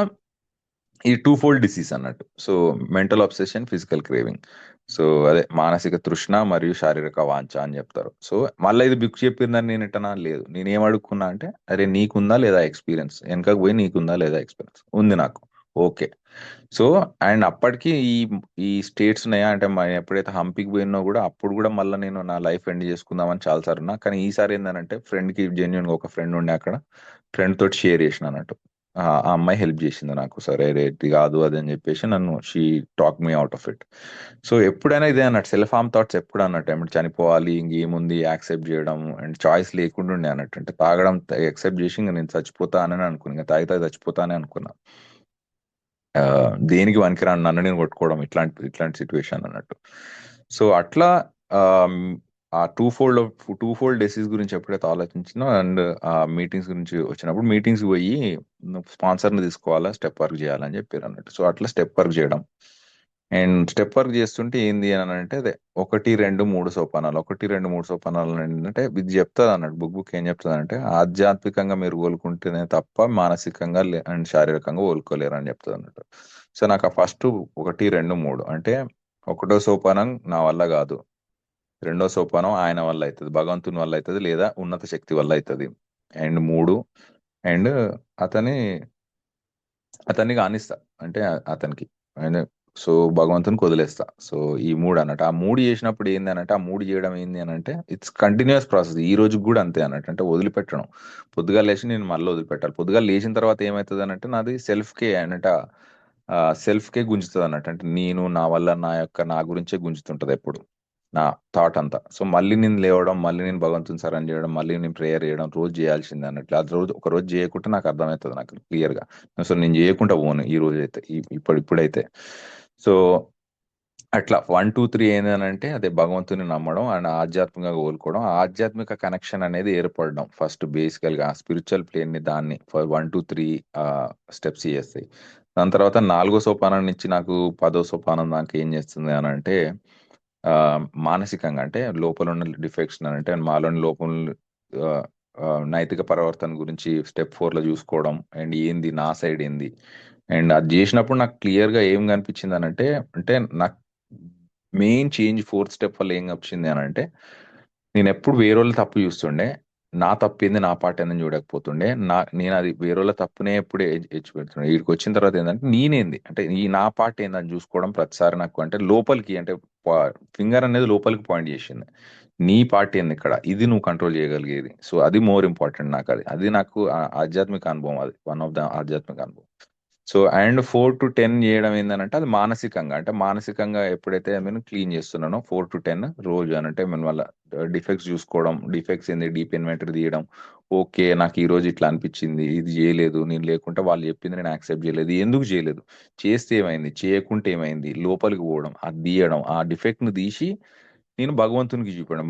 ఈ టూ ఫోల్డ్ డిసీజ్ అన్నట్టు. So mental obsession, physical craving. So అదే మానసిక తృష్ణ మరియు శారీరక వాంఛ అని చెప్తారు. సో మళ్ళీ ఇది బుక్ చెప్పిందని నేను ఎట్టనా లేదు, నేను ఏం అడుక్కున్నా అంటే, అరే నీకుందా లేదా ఎక్స్పీరియన్స్, వెనకకు పోయి నీకుందా లేదా ఎక్స్పీరియన్స్ ఉంది నాకు, ఓకే. సో అండ్ అప్పటికి ఈ స్టేట్స్ ఉన్నాయా అంటే, ఎప్పుడైతే హంపీకి పోయినో కూడా, అప్పుడు కూడా మళ్ళీ నేను నా లైఫ్ ఎండ్ చేసుకుందామని చాలాసార్లు ఉన్నా. కానీ ఈసారి ఏంటంటే, ఫ్రెండ్కి జెన్యున్గా ఒక ఫ్రెండ్ ఉండే అక్కడ, ఫ్రెండ్ తోటి షేర్ చేసిన అన్నట్టు. ఆ అమ్మాయి హెల్ప్ చేసింది నాకు, సరే రే ఇది కాదు అది అని చెప్పేసి నన్ను, she talk me out of it. So ఎప్పుడైనా ఇదే అన్నట్టు, సెల్ఫ్ హార్మ్ థాట్స్ ఎప్పుడు అన్నట్టు, ఏమిటి చనిపోవాలి ఇంకేముంది యాక్సెప్ట్ చేయడం, అండ్ చాయిస్ లేకుండా ఉండే అన్నట్టు, అంటే తాగడం యాక్సెప్ట్ చేసి ఇంకా నేను చచ్చిపోతా అని అనుకున్నా, ఇంకా తాగితే చచ్చిపోతానే అనుకున్నా. ఆ, దేనికి పనికిరాను నన్ను నేను కొట్టుకోవడం, ఇట్లాంటి ఇట్లాంటి సిచ్యువేషన్ అన్నట్టు. సో అట్లా ఆమ్, ఆ టూ ఫోల్డ్ డిసీజ్ గురించి ఎప్పుడైతే ఆలోచించినో, అండ్ ఆ మీటింగ్స్ గురించి వచ్చినప్పుడు, మీటింగ్స్ పోయి స్పాన్సర్ని తీసుకోవాలా, స్టెప్ వర్క్ చేయాలని చెప్పారు అన్నట్టు. సో అట్లా స్టెప్ వర్క్ చేయడం, అండ్ స్టెప్ వర్క్ చేస్తుంటే ఏంది అని అంటే, అదే ఒకటి రెండు మూడు సోపానాలు, ఒకటి రెండు మూడు సోపానాలు ఏంటంటే, ఇది చెప్తుంది అన్నట్టు, బుక్ ఏం చెప్తుంది అంటే, ఆధ్యాత్మికంగా మీరు కోలుకుంటేనే తప్ప మానసికంగా అండ్ శారీరకంగా కోలుకోలేరు అని చెప్తుంది అన్నట్టు. సో నాకు ఆ ఫస్ట్ ఒకటి రెండు మూడు అంటే, ఒకటో సోపానం నా వల్ల కాదు, రెండో సోపానం ఆయన వల్ల అవుతుంది, భగవంతుని వల్ల అవుతుంది, లేదా ఉన్నత శక్తి వల్ల అవుతుంది, అండ్ మూడు, అండ్ అతని అతన్ని కానిస్తా, అంటే అతనికి, ఆయన, సో భగవంతునికి వదిలేస్తా. సో ఈ మూడు అన్నట్టు, ఆ మూడు చేసినప్పుడు ఏంది అన్నట్టు, ఆ మూడు చేయడం ఏంది అని అంటే, ఇట్స్ కంటిన్యూస్ ప్రాసెస్, ఈ రోజు కూడా అంతే అన్నట్టు, అంటే వదిలిపెట్టడం. పొద్దుగా లేచి నేను మళ్ళీ వదిలిపెట్టాలి, పొద్దుగా లేచిన తర్వాత ఏమవుతుంది అన్నట్టు, నాది సెల్ఫ్ కే అన్నట్టు, సెల్ఫ్ కే గుంజుతుంది అన్నట్టు, అంటే నేను నా వల్ల నా గురించే గుంజుతుంటది ఎప్పుడు, నా థాట్ అంతా. సో మళ్ళీ నేను లేవడం, మళ్ళీ నేను భగవంతుని సరెండర్ చేయడం, మళ్ళీ నేను ప్రేయర్ చేయడం, రోజు చేయాల్సిందే అన్నట్లు. అది రోజు ఒక రోజు చేయకుంటే నాకు అర్థమవుతుంది, నాకు క్లియర్ గా. సో నేను చేయకుండా పోను ఈ రోజు అయితే, ఇప్పుడైతే. సో అట్లా 1 2 3 ఏంటంటే, అదే భగవంతుని నమ్మడం అండ్ ఆధ్యాత్మికంగా కోలుకోవడం, ఆ ఆధ్యాత్మిక కనెక్షన్ అనేది ఏర్పడడం ఫస్ట్, బేసికల్ గా స్పిరిచువల్ ప్లేన్ ని, దాన్ని 1 2 3 స్టెప్స్ చేస్తాయి. దాని తర్వాత నాలుగో సోపానం నుంచి నాకు 10వ సోపానం దాకా ఏం చేస్తుంది అని అంటే, ఆ, మానసికంగా అంటే లోపల ఉన్న డిఫెక్ట్స్ అంటే, మాలోని లోపల ఆ, నైతిక పరివర్తన గురించి స్టెప్ 4 లో చూసుకోవడం, అండ్ ఏంది నా సైడ్ ఏంది. అండ్ అది చేసినప్పుడు నాకు క్లియర్ గా ఏం కనిపించింది అని అంటే నాకు మెయిన్ చేంజ్ 4th స్టెప్ వల్ల ఏం వచ్చింది అని అంటే, నేను ఎప్పుడు వేరే వాళ్ళు తప్పు చూస్తుండే, నా తప్పు ఏంది, నా పాట ఏందని చూడకపోతుండే, నేను అది వేరే వాళ్ళ తప్పునే ఎప్పుడు ఎత్తి పెడుతుండే. వీడికి వచ్చిన తర్వాత ఏంటంటే, నేనేంది అంటే ఈ నా పాట ఏందని చూసుకోవడం ప్రతిసారి నాకు, అంటే లోపలికి, అంటే ఫింగర్ అనేది లోపలికి పాయింట్ చేసింది. నీ పార్ట్ ఏంది ఇక్కడ, ఇది నువ్వు కంట్రోల్ చేయగలిగేది. సో అది మోర్ ఇంపార్టెంట్ నాకు. అది నాకు ఆధ్యాత్మిక అనుభవం, అది వన్ ఆఫ్ ద ఆధ్యాత్మిక అనుభవం. సో అండ్ 4 to 10 చేయడం ఏంటంటే అది మానసికంగా, అంటే మానసికంగా ఎప్పుడైతే నేను క్లీన్ చేస్తున్నానో 4 to 10 రోజు అని అంటే మన వల్ల డిఫెక్ట్స్ చూసుకోవడం, డిఫెక్ట్స్ ఏంది, డీప్ ఇన్వెంటరీ తీయడం. ఓకే, నాకు ఈ రోజు ఇట్లా అనిపించింది, ఇది చేయలేదు నేను, లేకుంటే వాళ్ళు చెప్పింది నేను యాక్సెప్ట్ చేయలేదు, ఎందుకు చేయలేదు, చేస్తే ఏమైంది, చేయకుంటే ఏమైంది, లోపలికి పోవడం, అది తీయడం, ఆ డిఫెక్ట్ ను తీసి నేను భగవంతునికి చూపడం,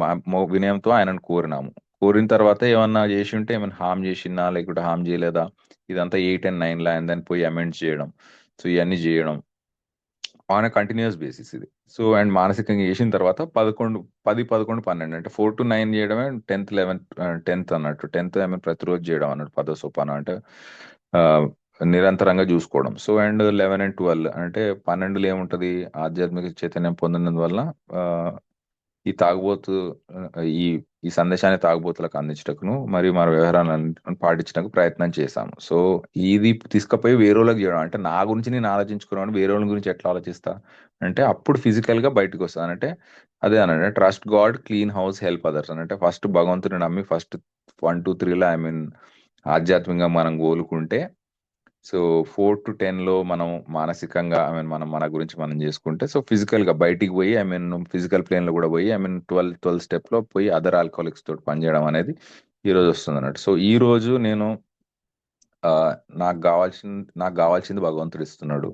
వినయంతో ఆయనను కోరినాము. కోరిన తర్వాత ఏమన్నా చేసి ఉంటే ఏమైనా హామ్ చేసినా లేకుంటే హామ్ చేయలేదా, ఇదంతా 8 and 9 అండ్ దాన్ని పోయి అమెండ్స్ చేయడం. సో ఇవన్నీ చేయడం ఆన్ అ కంటిన్యూస్ బేసిస్ ఇది. సో అండ్ మానసికంగా చేసిన తర్వాత 11, 10, 11, 12 అంటే 4 to 9 చేయడమే 10th అన్నట్టు. 10th ప్రతిరోజు చేయడం అన్నట్టు, 10వ సోపానం అంటే ఆ, నిరంతరంగా చూసుకోవడం. సో అండ్ 11 and 12 అంటే 12లో ఏముంటది, ఆధ్యాత్మిక చైతన్యం పొందినందువల్ల ఆ, ఈ తాగుబోతు ఈ ఈ సందేశాన్ని తాగుబోతులకు అందించటకును మరియు మన వ్యవహారాలను పాటించడానికి ప్రయత్నం చేశాము. సో ఇది తీసుకుపోయి వేరే వాళ్ళకి చేయడం అంటే నా గురించి నేను ఆలోచించుకున్నాను, వేరే వాళ్ళ గురించి ఎట్లా ఆలోచిస్తా అంటే అప్పుడు ఫిజికల్ గా బయటకు వస్తాను. అంటే అదే అనంటే trust God, clean house, help others అని. అంటే ఫస్ట్ భగవంతుని నమ్మి ఫస్ట్ 1, 2, 3లో ఆధ్యాత్మికంగా మనం కోలుకుంటే, సో 4 to 10లో మనం మానసికంగా మనం మన గురించి మనం చేసుకుంటే, సో ఫిజికల్ గా బయటికి పోయి ఫిజికల్ ప్లేన్ లో కూడా పోయి 12 స్టెప్ లో పోయి అదర్ ఆల్కహాలిక్స్ తోటి పనిచేయడం అనేది ఈ రోజు వస్తుంది అన్నట్టు. సో ఈ రోజు నేను ఆ, నాకు కావాల్సింది భగవంతుడు ఇస్తున్నాడు.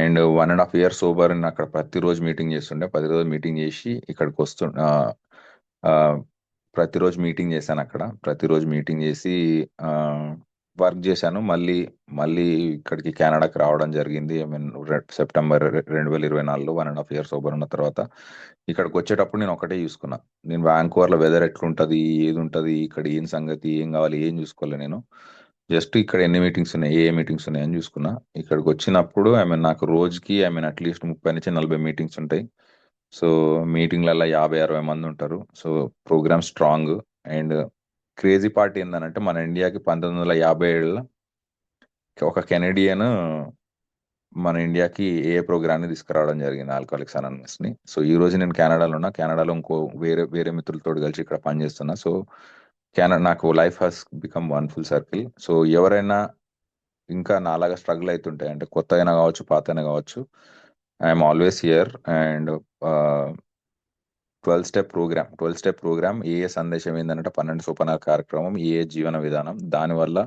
అండ్ 1.5 years సోబర్ అక్కడ ప్రతిరోజు మీటింగ్ చేస్తుండే, ప్రతిరోజు మీటింగ్ చేసి ఇక్కడికి ప్రతిరోజు మీటింగ్ చేశాను అక్కడ, ప్రతిరోజు మీటింగ్ చేసి వర్క్ చేశాను. మళ్ళీ మళ్ళీ ఇక్కడికి కెనడాకి రావడం జరిగింది. సెప్టెంబర్ 2024లో 1.5 years సోబర్ ఉన్న తర్వాత ఇక్కడికి వచ్చేటప్పుడు నేను ఒకటే చూసుకున్నా, నేను వ్యాంకోవర్లో వెదర్ ఎట్లుంటది, ఏది ఉంటది, ఇక్కడ ఏం సంగతి, ఏం కావాలి, ఏం చూసుకోవాలి నేను. జస్ట్ ఇక్కడ ఎన్ని మీటింగ్స్ ఉన్నాయి, ఏ మీటింగ్స్ ఉన్నాయి అని చూసుకున్నా. ఇక్కడికి వచ్చినప్పుడు నాకు రోజుకి అట్లీస్ట్ 30 నుంచి 40 మీటింగ్స్ ఉంటాయి. సో మీటింగ్లలో 50, 60 మంది ఉంటారు. So program strong. And crazy part ఏంటంటే మన ఇండియాకి 1957లో ఒక కెనడియన్ మన ఇండియాకి ఏ ప్రోగ్రామ్ని తీసుకురావడం జరిగింది, ఆల్కహాలిక్స్ అనానిమస్ ని. సో ఈ రోజు నేను కెనడాలో ఉన్నా, కెనడాలో ఇంకో వేరే వేరే మిత్రులతో కలిసి ఇక్కడ పనిచేస్తున్నా. సో నాకు life has become one full circle. So ఎవరైనా ఇంకా నాలాగా స్ట్రగుల్ అవుతుంటే, అంటే కొత్త అయినా కావచ్చు, పాత అయినా కావచ్చు, I'm always here. And 12 step programme ఏ సందేశం ఏంటంటే 12 సోపానాల కార్యక్రమం, ఏ జీవన విధానం, దానివల్ల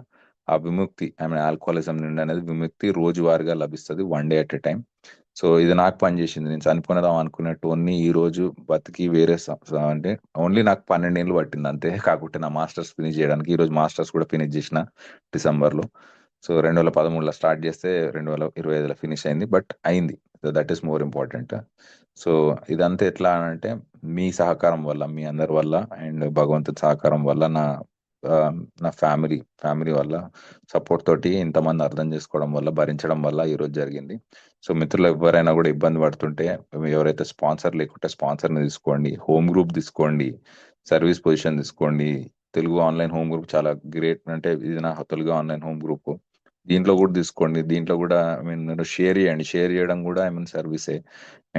ఆ విముక్తి, ఆల్కహాలిజం నుండి అనేది విముక్తి రోజువారీగా లభిస్తుంది, 1 day at a time. So ఇది నాకు పనిచేసింది. నేను చనిపోయిదాం అనుకునే టోన్ని ఈ రోజు బతికి వేరే అంటే ఓన్లీ నాకు 12 ఏళ్ళు పట్టింది అంతే. కాకుంటే నా మాస్టర్స్ ఫినిష్ చేయడానికి, ఈ రోజు మాస్టర్స్ కూడా ఫినిష్ చేసిన డిసెంబర్లో. సో 2013లో స్టార్ట్ చేస్తే 2025లో ఫినిష్ అయింది, బట్ అయింది. That is more important. So ఇదంతా ఎట్లా అంటే మీ సహకారం వల్ల, మీ అందరి వల్ల, అండ్ భగవంతుడి సహకారం వల్ల, ఆ, నా ఫ్యామిలీ వల్ల సపోర్ట్ తోటి, ఇంతమంది అర్థం చేసుకోవడం వల్ల, భరించడం వల్ల ఈరోజు జరిగింది. సో మిత్రులు ఎవరైనా కూడా ఇబ్బంది పడుతుంటే, ఎవరైతే స్పాన్సర్ లేకుంటే స్పాన్సర్ని తీసుకోండి, హోమ్ గ్రూప్ తీసుకోండి, సర్వీస్ పొజిషన్ తీసుకోండి. తెలుగు ఆన్లైన్ హోమ్ గ్రూప్ చాలా గ్రేట్, అంటే ఇది నా తెలుగు ఆన్లైన్ హోమ్ గ్రూప్. దీంట్లో కూడా తీసుకోండి, దీంట్లో కూడా షేర్ చేయండి, షేర్ చేయడం కూడా సర్వీసే.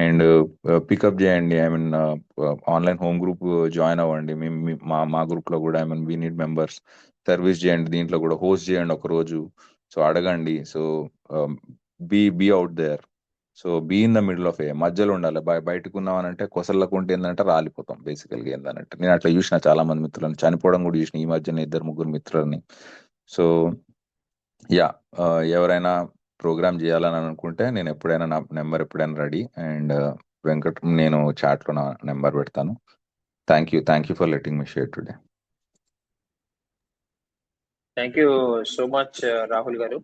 అండ్ పికప్ చేయండి, ఆన్లైన్ హోమ్ గ్రూప్ జాయిన్ అవ్వండి. మా గ్రూప్ లో కూడా వీ నీడ్ మెంబర్స్. సర్వీస్ చేయండి, దీంట్లో కూడా హోస్ట్ చేయండి ఒక రోజు. సో అడగండి. So be out there. So be in the middle of మధ్యలో ఉండాలి. బయటకు ఉన్నామనంటే కొసలకు ఉంటే ఏంటంటే రాలిపోతాం బేసికల్గా. ఏంటంటే నేను అట్లా చూసిన చాలా మంది మిత్రులను చనిపోవడం కూడా చూసిన ఈ మధ్యన 2, 3 మిత్రులని. సో యా, ఎవరైనా ప్రోగ్రామ్ చేయాలని అనుకుంటే నేను ఎప్పుడైనా నా నెంబర్ ఎప్పుడైనా రెడీ. అండ్ వెంకట్, నేను చాట్లో నా నెంబర్ పెడతాను. Thank you for letting me share today. Thank you so much Rahul గారు.